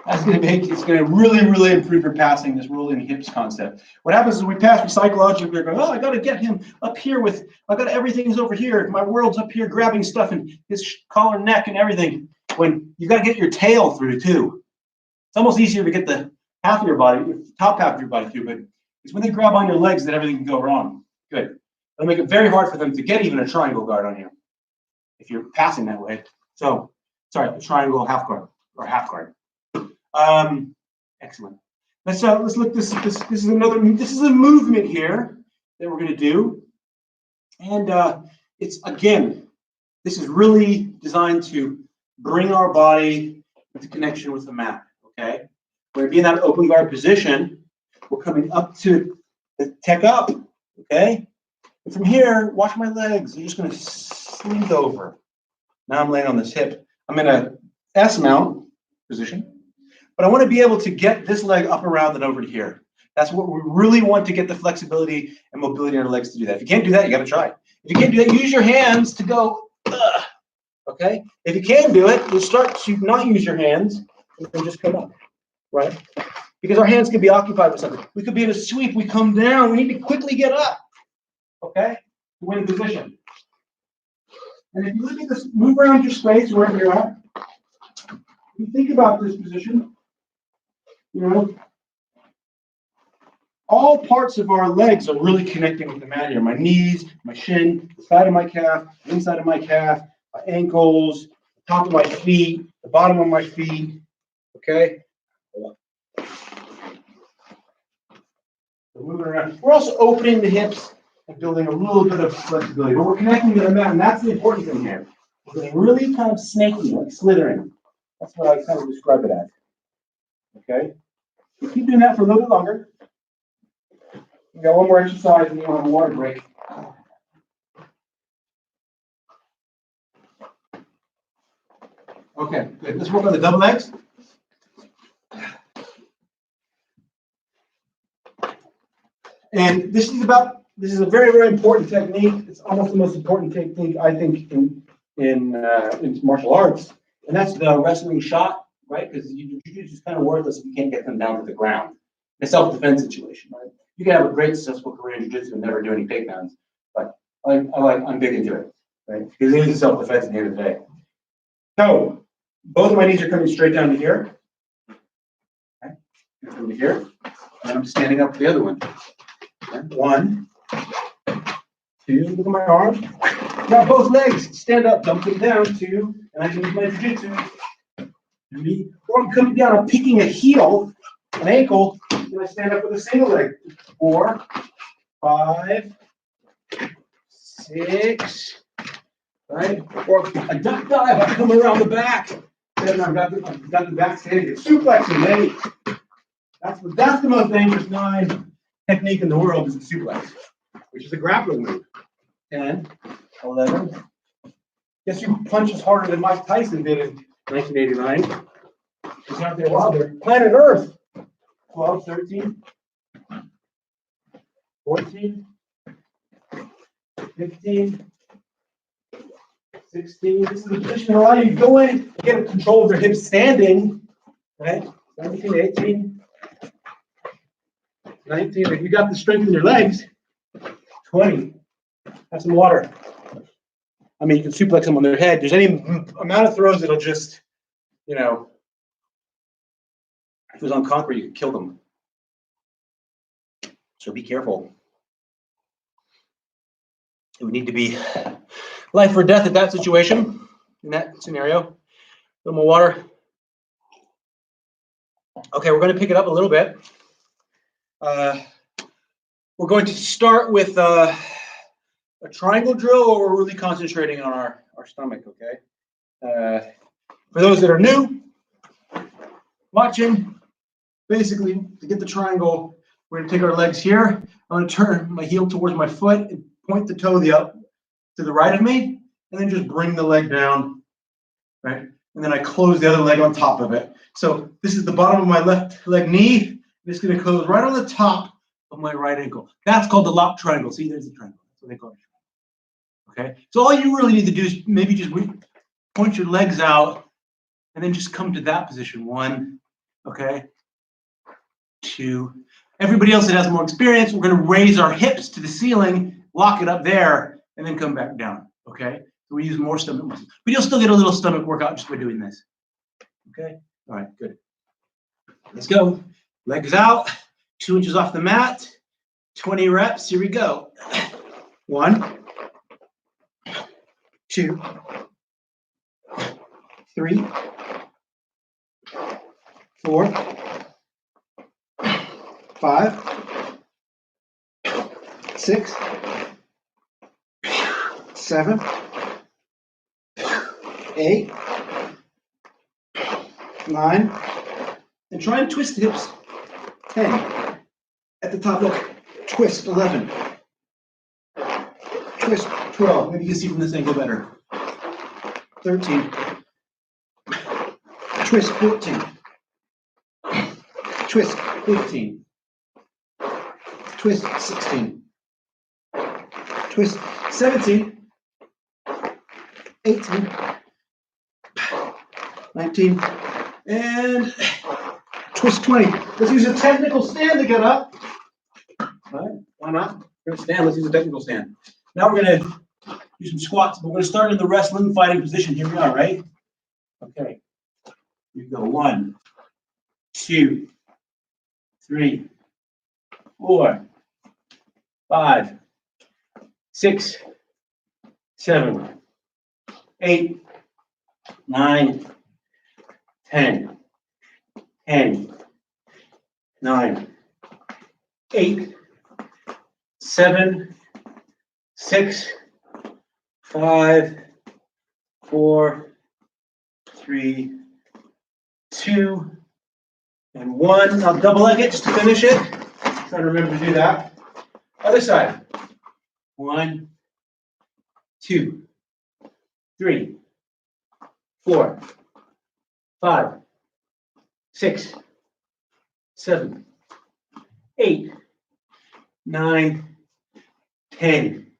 That's going to it's going to really improve your passing, this rolling hips concept. What happens is we pass, we psychologically we're going, oh, I got to get him up here with, everything's over here. My world's up here grabbing stuff and his collar, neck, and everything. When you've got to get your tail through too. It's almost easier to get the half of your body, your top half of your body through, but it's when they grab on your legs that everything can go wrong. Good. It'll make it very hard for them to get even a triangle guard on you if you're passing that way. So, sorry, a triangle half guard or half guard. Excellent. Let's look. This is a movement here that we're going to do, and it's again, this is really designed to bring our body into connection with the mat. Okay, we're going to be in that open guard position. We're coming up to the tech up. Okay, and from here, watch my legs. I'm just going to slink over. Now I'm laying on this hip. I'm in a S mount position. But I want to be able to get this leg up around and over to here. That's what we really want to get the flexibility and mobility in our legs to do that. If you can't do that, you got to try. If you can't do that, use your hands to go, okay? If you can do it, you'll start to not use your hands and just come up, right? Because our hands can be occupied with something. We could be in a sweep, we come down, we need to quickly get up, okay? To win position. And if you look at this, move around your space wherever you're at. You think about this position. You know, all parts of our legs are really connecting with the mat here. My knees, my shin, the side of my calf, the inside of my calf, my ankles, the top of my feet, the bottom of my feet. Okay? So moving around. We're also opening the hips and building a little bit of flexibility. But we're connecting to the mat, and that's the important thing here. We're getting really kind of snaky, like slithering. That's what I kind of describe it as. Okay? You keep doing that for a little bit longer. We got one more exercise and you want a water break. Okay, good. Let's work on the double legs. And this is a very important technique. It's almost the most important technique I think in martial arts, and that's the wrestling shot. Right? Because jiu-jitsu is kind of worthless if you can't get them down to the ground. A self-defense situation, right? You can have a great successful career in jiu-jitsu and never do any takedowns, but I'm big into it, right? Because it is a self-defense at the end of the day. So both of my knees are coming straight down to here. Okay, come to here, and I'm standing up for the other one. Okay. 1, 2. Look at my arms. Now both legs stand up, dump them down. 2, and I can use my jiu-jitsu. 3, or I'm coming down, I'm picking a heel, an ankle, and I stand up with a single leg. 4, 5, 6, right? Or a duck dive, I come around the back. And I've got the back standing. Suplexing, hey. That's the most dangerous 9 technique in the world is the suplex, which is a grappling move. 10, 11. Guess who punches harder than Mike Tyson did in 1989. He's out there wild there. Planet Earth. 12, 13, 14, 15, 16. This is the position that allow you to go in, get control of their hips standing. Right? 17, 18, 19. If you got the strength in your legs, 20. Have some water. I mean, you can suplex them on their head. There's any amount of throws that'll just, you know, if it was on concrete, you could kill them. So be careful. It would need to be life or death at that situation, in that scenario. little more water. Okay, we're going to pick it up a little bit. We're going to start with a triangle drill, or we're really concentrating on our stomach, okay? For those that are new, watching, basically, to get the triangle, we're going to take our legs here. I'm going to turn my heel towards my foot and point the toe to the right of me, and then just bring the leg down, right? And then I close the other leg on top of it. So this is the bottom of my left leg knee. It's going to close right on the top of my right ankle. That's called the lock triangle. See, there's the triangle. That's what they call it. Okay? So all you really need to do is maybe just point your legs out and then just come to that position. 1, okay? 2. Everybody else that has more experience, we're going to raise our hips to the ceiling, lock it up there, and then come back down, okay? So we use more stomach muscles. But you'll still get a little stomach workout just by doing this. Okay? All right, good. Let's go. Legs out, 2 inches off the mat, 20 reps. Here we go. 1, 2, 3, 4, 5, 6, 7, 8, 9, and try and twist the hips. 10. At the top, look. Twist. 11. Twist. 12. Maybe you can see from this angle better. 13. Twist. 14. Twist. 15. Twist. 16. Twist. 17. 18. 19. And twist 20. Let's use a technical stand to get up. All right, why not? We're going to stand. Let's use a technical stand. Now we're going to do some squats, but we're going to start in the wrestling fighting position. Here we are, right? Okay. Here we go. 1, 2, 3, 4, 5, 6, 7, 8, 9, 10. 10, 9, 8, 7, 6, 5, 4, 3, 2, and 1. I'll double leg it just to finish it. Try to remember to do that. Other side. 1, 2, 3, 4, 5, 6, 7, 8, 9, 10,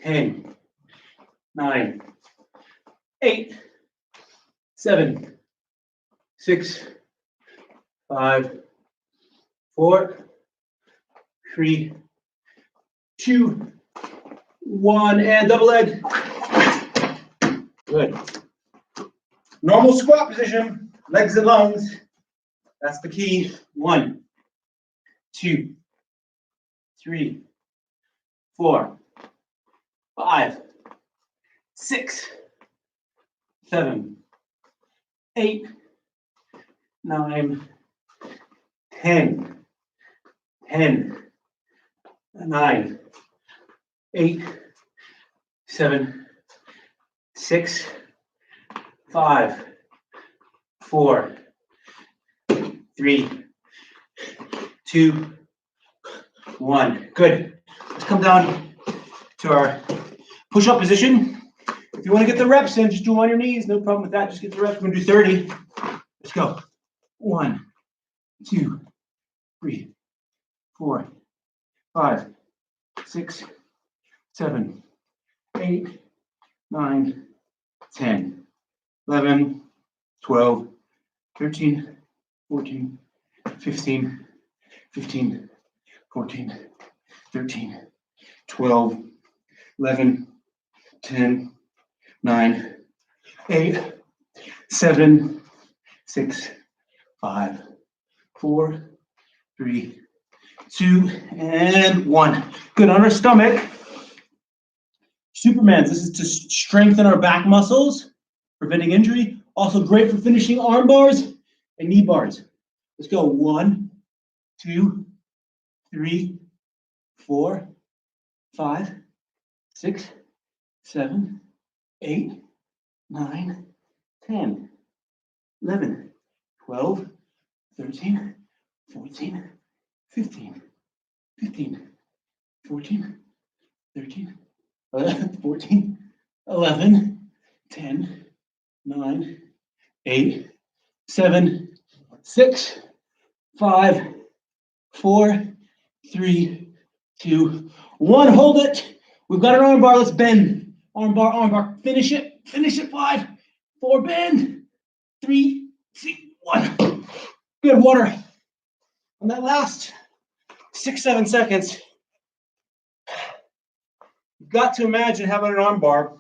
10, 9, 8, 7, 6, 5, 4, 3, 2, 1, and double leg. Good. Normal squat position, legs and lungs. That's the key. 1, 2, 3, 4, 5, 6, 7, 8, 9, 10, 10, 9, 8, 7, 6, 5, 4, 3, 2, 1. Good. Let's come down to our push-up position. If you want to get the reps in, just do them on your knees. No problem with that. Just get the reps. We're going to do 30. Let's go. 1, 2, 3, 4, 5, 6, 7, 8, 9, 10, 11, 12, 13, 14, 15, 15, 14, 13, 12, 11, 10, 9, 8, 7, 6, 5, 4, 3, 2, and 1. Good. On our stomach, Superman's. This is to strengthen our back muscles, preventing injury, Also great for finishing arm bars and knee bars. Let's go. 1, 2, 3, 4, 5, 6, 7, 8, 9, 10, 11, 12, 13, 14, 15, 15, 14, 13, 14, 11, 10, 9, 8, 7, 6, 5, 4, 3, 2, 1. Hold it. We've got an arm bar. Let's bend. Arm bar, arm bar. Finish it. Finish it. 5, 4, bend. 3, 2, 1. Good. Water. On that last 6, 7 seconds, you've got to imagine having an arm bar.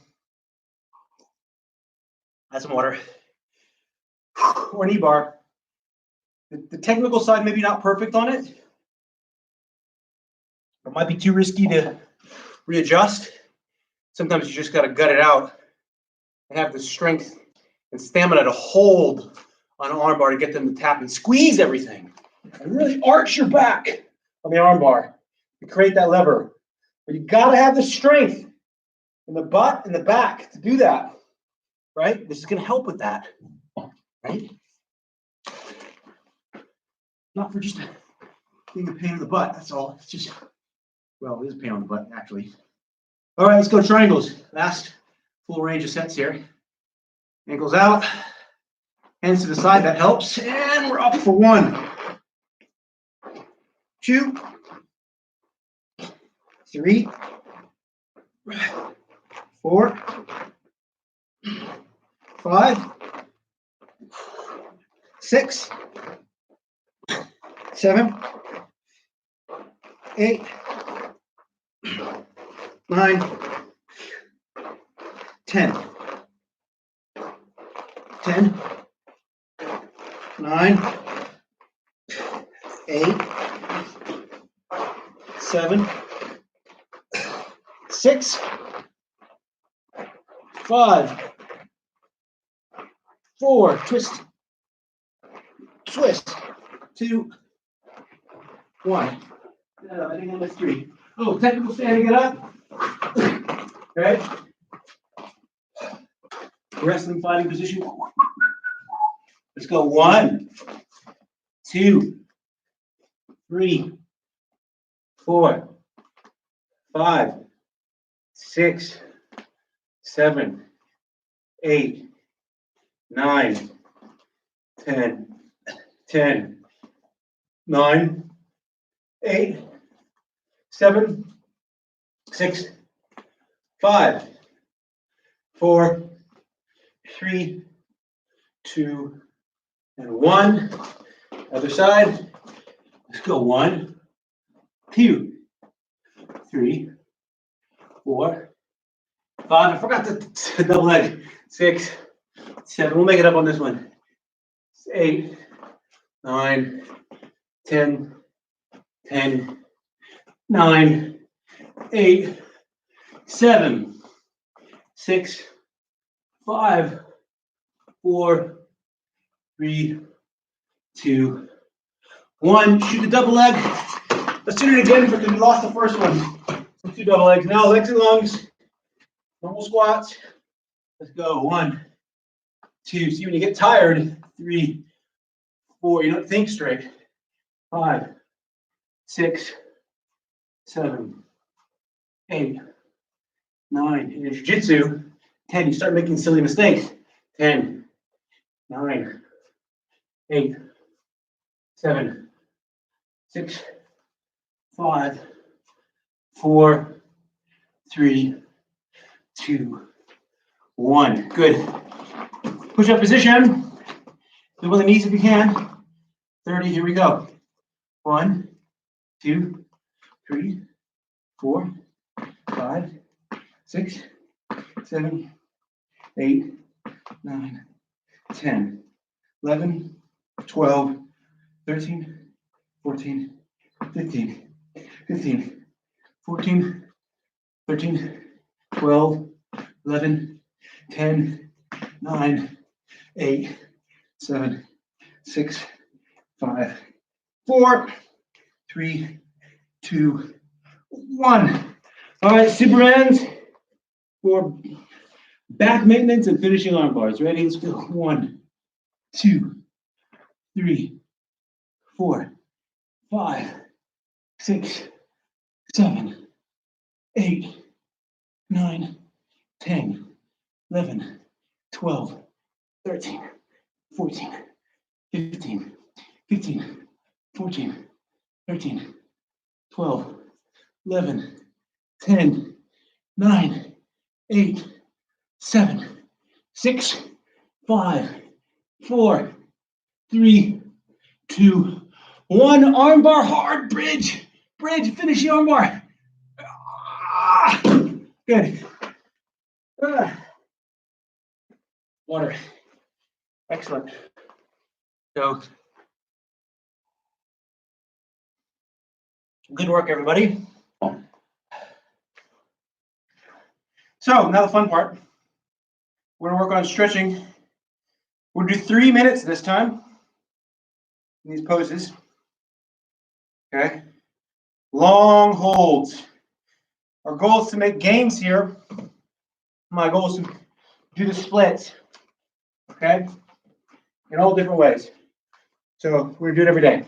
Have some water. Or knee bar. The technical side maybe not perfect on it. It might be too risky to readjust. Sometimes you just got to gut it out and have the strength and stamina to hold on an arm bar to get them to tap and squeeze everything and really arch your back on the arm bar to create that lever. But you got to have the strength in the butt and the back to do that, right? This is going to help with that, right? Not for just being a pain in the butt, that's all. It's just, well, it is a pain on the butt, actually. All right, let's go triangles. Last full range of sets here. Ankles out, hands to the side, that helps. And we're up for 1, 2, 3, 4, 5, 6, 7, 8, 9, 10. 10, 9, 8, 7, 6, 5, 4, twist, 2, 1. I think that was 3. Oh, technical standing it up. Right? Wrestling fighting position. Let's go. 1, 2, 3, 4, 5, 6, 7, 8, 9, 10, 10, 9, 8, 7, 6, 5, 4, 3, 2, and 1. Other side. Let's go. 1, 2, 3, 4, 5. I forgot the double leg. 6, 7. We'll make it up on this one. 8, 9, 10, 10, 9, 8, 7, 6, 5, 4, 3, 2, 1. Shoot the double leg. Let's do it again because we lost the first one. So 2 double legs. Now legs and lungs. Normal squats. Let's go. 1, 2. See when you get tired. 3, 4. You don't think straight. 5, 6, 7, 8, 9. In jiu-jitsu, 10. You start making silly mistakes. 10, 9, 8, 7, 6, 5, 4, 3, 2, 1. Good. Push-up position. Do on the knees if you can. 30. Here we go. 1, 2, 3, 4, 5, 6, 7, 8, 9, 10, 11, 12, 13, 14, 15, 15, 14, 13, 12, 11, 10, 9, 8, 7, 6, 5, 4, 3, 2, 1. All right, Supermans for back maintenance and finishing arm bars. Ready? Let's go. 1, 2, 3, 4, 5, 6, 7, 8, 9, 10, 11, 12, 13, 14, 15, 15, 14, 13, 12, 11, 10, 9, 8, 7, 6, 5, 4, 3, 2, 1. Armbar hard, bridge, finish the armbar. Ah, good. Water. Excellent. So, good work, everybody. So, now the fun part. We're going to work on stretching. We'll do 3 minutes this time in these poses. Okay. Long holds. Our goal is to make gains here. My goal is to do the splits. Okay. In all different ways. So we're going to do it every day.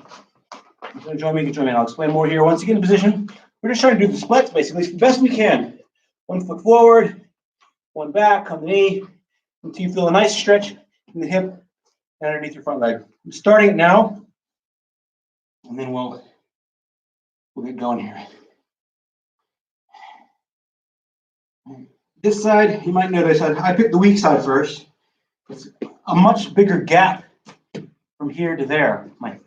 If you want to join me, you can join me. I'll explain more here. Once you get in position, we're just trying to do the splits basically as best we can. 1 foot forward, 1 back on the knee, until you feel a nice stretch in the hip and underneath your front leg. I'm starting it now, and then we'll get going here. This side, you might notice I picked the weak side first. It's a much bigger gap from here to there. My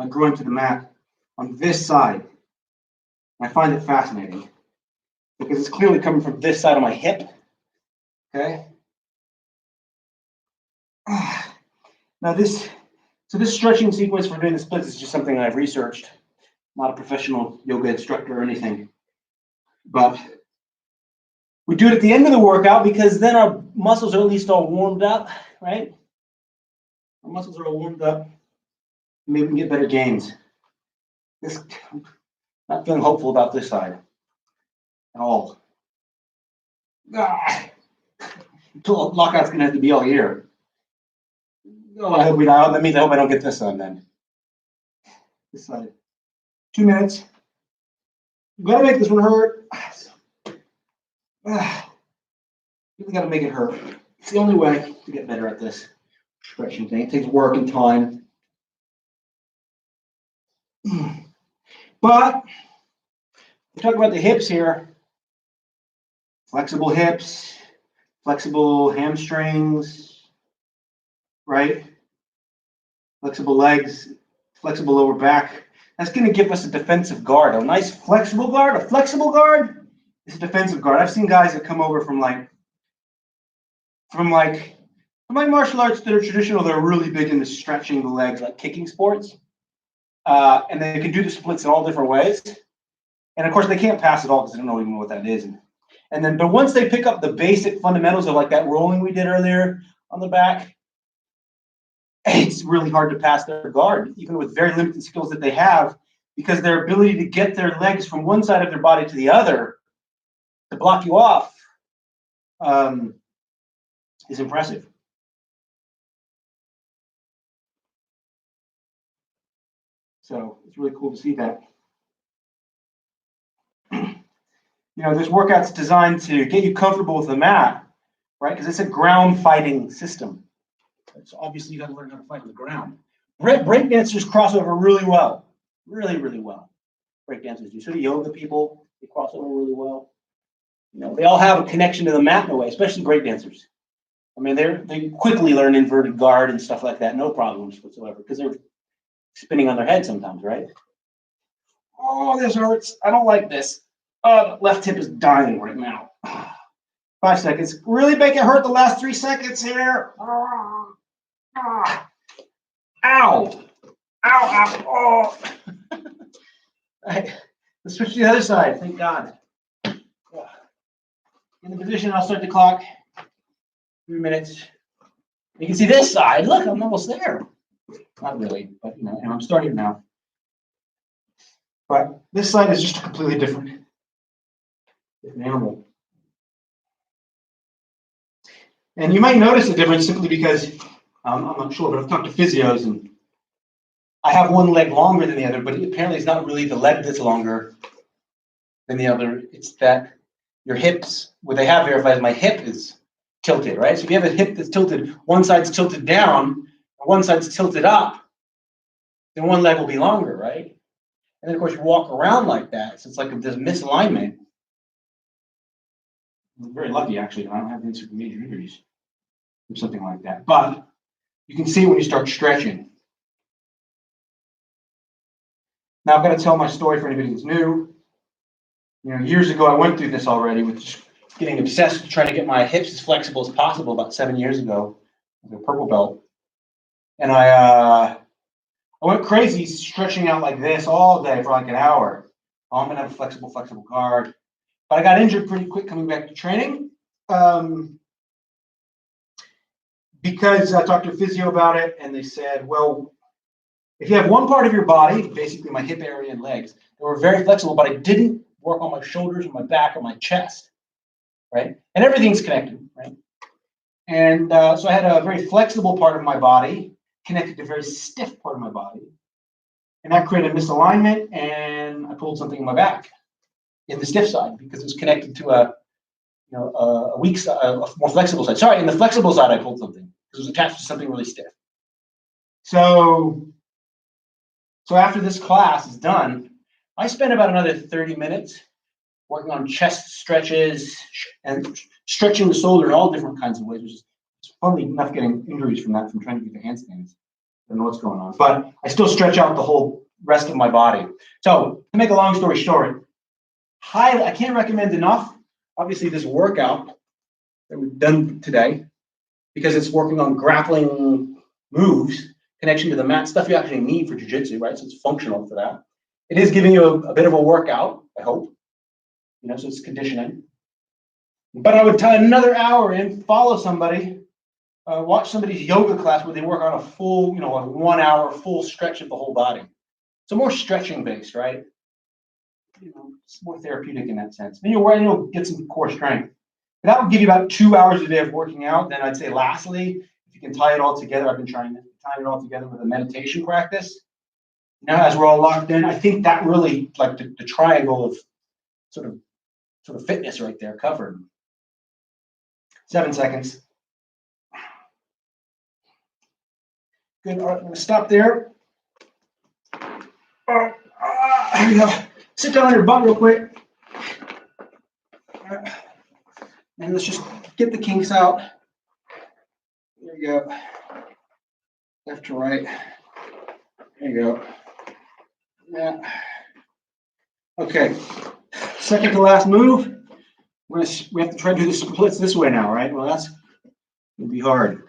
groin to the mat on this side. I find it fascinating because it's clearly coming from this side of my hip. Okay. Now this stretching sequence for doing the splits is just something I've researched. I'm not a professional yoga instructor or anything, but we do it at the end of the workout because then our muscles are at least all warmed up, right? Our muscles are all warmed up. Maybe we can get better gains. I'm not feeling hopeful about this side at all. Lockout's gonna have to be all year. Oh, I hope we don't. That means I hope I don't get this done then. This side. 2 minutes. You gotta make this one hurt. You gotta make it hurt. It's the only way to get better at this stretching thing. It takes work and time. But we talk about the hips here. Flexible hips, flexible hamstrings, right? Flexible legs, flexible lower back. That's going to give us a defensive guard. A nice flexible guard, a flexible guard is a defensive guard. I've seen guys that come over from martial arts that are traditional. They're really big into stretching the legs, like kicking sports. And they can do the splits in all different ways. And of course, they can't pass it all because they don't know even what that is. But once they pick up the basic fundamentals of like that rolling we did earlier on the back, it's really hard to pass their guard, even with very limited skills that they have, because their ability to get their legs from one side of their body to the other to block you off is impressive. So it's really cool to see that. You know, this workout's designed to get you comfortable with the mat, right? Because it's a ground fighting system. So obviously you got to learn how to fight on the ground. Breakdancers cross over really well, really, really well. Breakdancers do. So do yoga people, they cross over really well. You know, they all have a connection to the mat in a way, especially breakdancers. I mean, they quickly learn inverted guard and stuff like that, no problems whatsoever, because they're spinning on their head sometimes, right? Oh, this hurts. I don't like this. The left hip is dying right now. 5 seconds. Really make it hurt the last 3 seconds here. Ow. Ow, ow. Oh. All right. Let's switch to the other side. Thank God. In the position, I'll start the clock. 3 minutes. You can see this side. Look, I'm almost there. Not really, but you know, and I'm starting now. But this side is just a completely different animal. And you might notice a difference simply because I'm not sure, but I've talked to physios and I have one leg longer than the other, but apparently it's not really the leg that's longer than the other. It's that your hips, what they have verified is my hip is tilted, right? So if you have a hip that's tilted, one side's tilted down, and one side's tilted up, then one leg will be longer, right? And then of course you walk around like that, so it's like this misalignment. I'm very lucky actually, I don't have any major injuries or something like that. But you can see when you start stretching. Now I've got to tell my story for anybody who's new. You know, years ago I went through this already with just getting obsessed with trying to get my hips as flexible as possible about 7 years ago with a purple belt. And I went crazy stretching out like this all day for like an hour. Oh, I'm gonna have a flexible guard. But I got injured pretty quick coming back to training because I talked to a physio about it and they said, well, if you have one part of your body, basically my hip area and legs, that were very flexible, but I didn't work on my shoulders or my back or my chest, right? And everything's connected, right? And so I had a very flexible part of my body connected to a very stiff part of my body. And that created misalignment and I pulled something in my back in the stiff side because it was connected to a weak side, a more flexible side. Sorry, in the flexible side, I pulled something because it was attached to something really stiff. So after this class is done, I spent about another 30 minutes working on chest stretches and stretching the shoulder in all different kinds of ways, which is funnily enough getting injuries from that, from trying to do the handstands. I don't know what's going on, but I still stretch out the whole rest of my body. So to make a long story short, I can't recommend enough, obviously, this workout that we've done today, because it's working on grappling moves, connection to the mat, stuff you actually need for jiu-jitsu, right? So it's functional for that. It is giving you a bit of a workout, I hope, you know, so it's conditioning. But I would tie another hour in, follow somebody, watch somebody's yoga class where they work on a full, you know, a 1 hour full stretch of the whole body. So more stretching based, right? You know, it's more therapeutic in that sense. Then you'll get some core strength. And that will give you about 2 hours a day of working out. Then I'd say lastly, if you can tie it all together, I've been trying to tie it all together with a meditation practice. You know, as we're all locked in, I think that really, like the triangle of sort of fitness right there covered. 7 seconds. Good. All right, I'm going to stop there. Here we go. Sit down on your butt real quick. And let's just get the kinks out. There you go. Left to right. There you go. Yeah. Okay. Second to last move. We have to try to do the splits this way now, right? Well, that's going to be hard.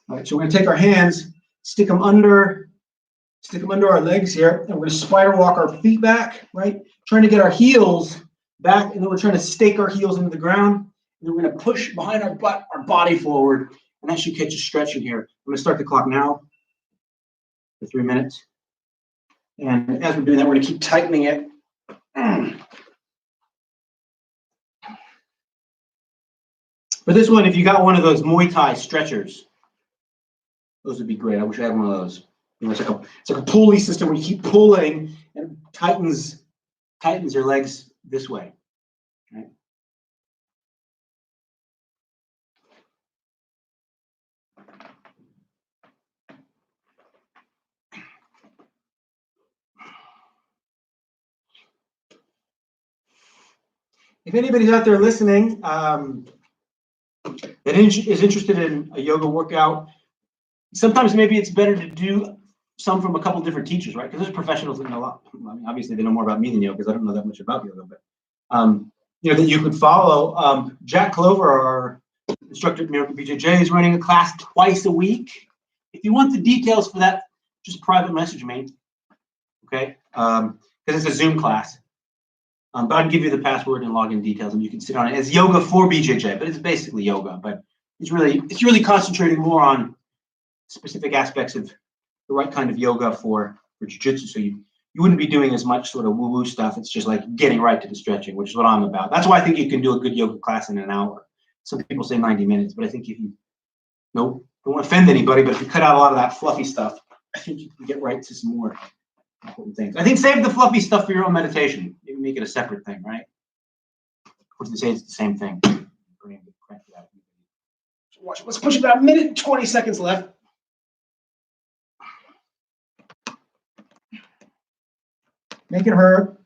All right, so we're going to take our hands, stick them under our legs here, and we're going to spider walk our feet back, right? Trying to get our heels back, and then we're trying to stake our heels into the ground. And then we're going to push behind our butt, our body forward, and that should catch a stretch in here. I'm going to start the clock now for 3 minutes. And as we're doing that, we're going to keep tightening it. For this one, if you got one of those Muay Thai stretchers, those would be great. I wish I had one of those. You know, it's like a pulley system where you keep pulling and tightens your legs this way. Right? If anybody's out there listening that is interested in a yoga workout, sometimes maybe it's better to do some from a couple different teachers, right? Because there's professionals that know a lot. I mean, obviously, they know more about me than you because I don't know that much about yoga. But you know, that you could follow. Jack Clover, our instructor at Miracle BJJ, is running a class twice a week. If you want the details for that, just private message me. Okay, because it's a Zoom class. But I'd give you the password and login details, and you can sit on it. It's yoga for BJJ, but it's basically yoga. But it's really concentrating more on specific aspects of the right kind of yoga for jiu-jitsu. So you wouldn't be doing as much sort of woo-woo stuff. It's just like getting right to the stretching, which is what I'm about. That's why I think you can do a good yoga class in an hour. Some people say 90 minutes, but I think if you, don't want to offend anybody, but if you cut out a lot of that fluffy stuff, I think you can get right to some more important things. I think save the fluffy stuff for your own meditation. Maybe make it a separate thing, right? Of course, they say it's the same thing. Let's push it about 1 minute and 20 seconds left. Make it hurt.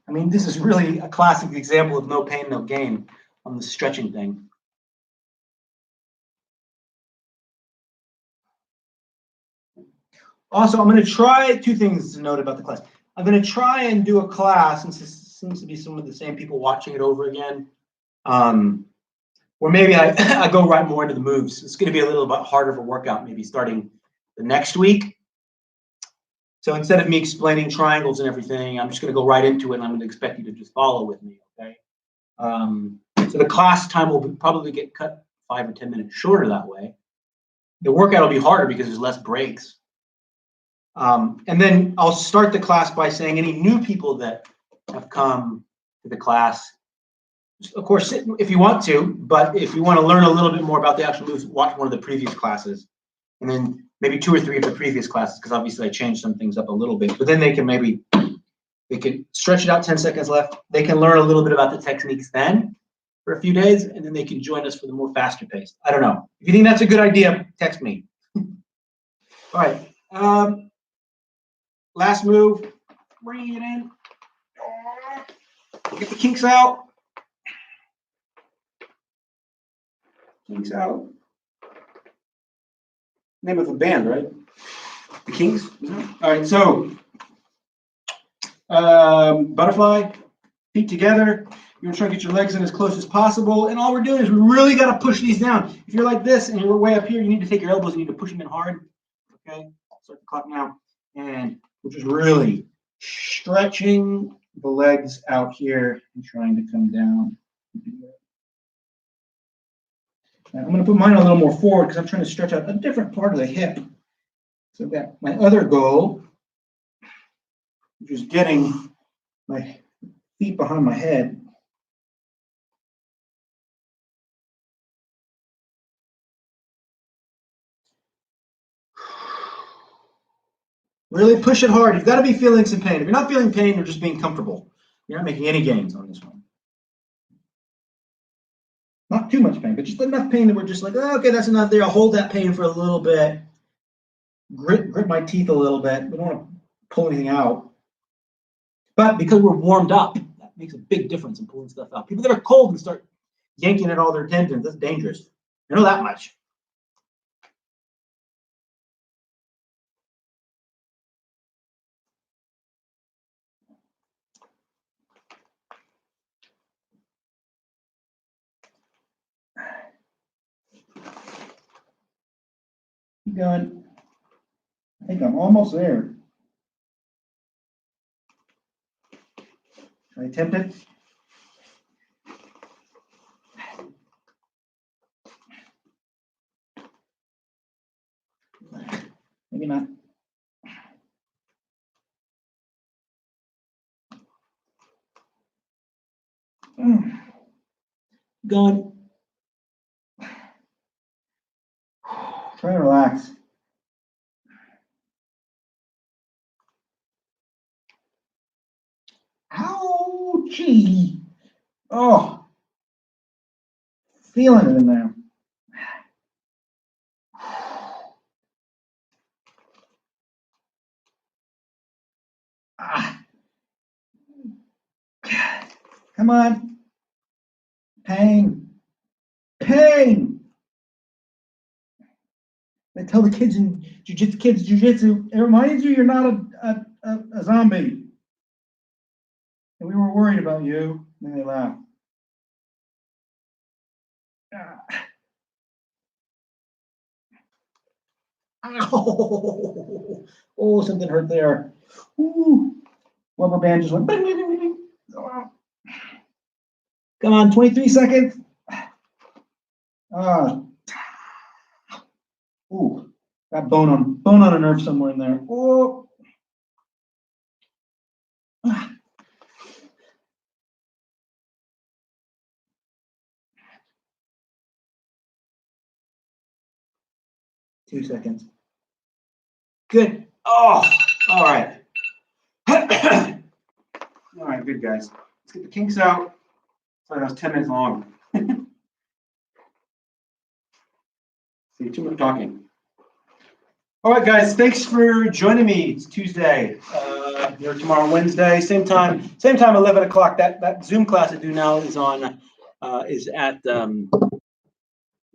I mean, this is really a classic example of no pain, no gain on the stretching thing. Also, I'm going to try 2 things to note about the class. I'm going to try and do a class, since this seems to be some of the same people watching it over again, where maybe I go right more into the moves. It's going to be a little bit harder of a workout, maybe starting the next week. So instead of me explaining triangles and everything, I'm just going to go right into it, and I'm going to expect you to just follow with me, okay? So the class time will probably get cut 5 or 10 minutes shorter that way. The workout will be harder because there's less breaks. And then I'll start the class by saying any new people that have come to the class, of course, sit if you want to, but if you want to learn a little bit more about the actual moves, watch one of the previous classes. And then maybe 2 or 3 of the previous classes, because obviously I changed some things up a little bit. But then they can stretch it out 10 seconds left. They can learn a little bit about the techniques then for a few days, and then they can join us for the more faster pace. I don't know. If you think that's a good idea, text me. All right. Last move. Bring it in. Get the kinks out. Kinks out. Name of a band, right? The Kinks. All right, so butterfly, feet together. You're gonna try to get your legs in as close as possible, and all we're doing is we really got to push these down. If you're like this and you're way up here, you need to take your elbows and you need to push them in hard. Okay, start the clock now, and we're just really stretching the legs out here and trying to come down. Now, I'm going to put mine a little more forward because I'm trying to stretch out a different part of the hip. So I've got my other goal, which is getting my feet behind my head. Really push it hard. You've got to be feeling some pain. If you're not feeling pain, you're just being comfortable. You're not making any gains on this one. Not too much pain, but just enough pain that we're just like, oh, okay, that's enough there. I'll hold that pain for a little bit. Grip my teeth a little bit. We don't want to pull anything out. But because we're warmed up, that makes a big difference in pulling stuff out. People that are cold and start yanking at all their tendons, that's dangerous. You know that much. Keep going. I think I'm almost there. Should I attempt it? Maybe not. Going. Try to relax. Ouchie. Oh. Feeling it in there. Come on. Pain. Pain. I tell the kids in jiu-jitsu, it reminds you you're not a zombie. And we were worried about you. And they laugh. Ow. Oh, something hurt there. Ooh. Rubber band just went. Bing, bing, bing, bing. Come on, 23 seconds. Ooh, got bone on a nerve somewhere in there. Oh. Ah. 2 seconds. Good. Oh, all right. All right, good guys. Let's get the kinks out. Sorry, that was 10 minutes long. See, too much talking. All right, guys, thanks for joining me. It's Tuesday. Here tomorrow, Wednesday, same time, 11 o'clock. That Zoom class I do now is on, is at the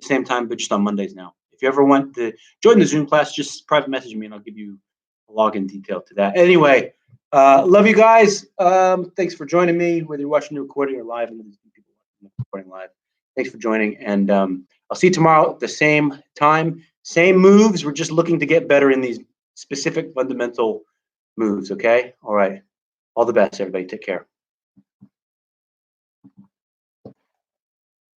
same time, but just on Mondays now. If you ever want to join the Zoom class, just private message me and I'll give you a login detail to that. Anyway, love you guys. Thanks for joining me, whether you're watching the recording or live, and there's people watching the recording live. Thanks for joining, and I'll see you tomorrow at the same time, same moves. We're just looking to get better in these specific fundamental moves, okay? All right. All the best, everybody. Take care.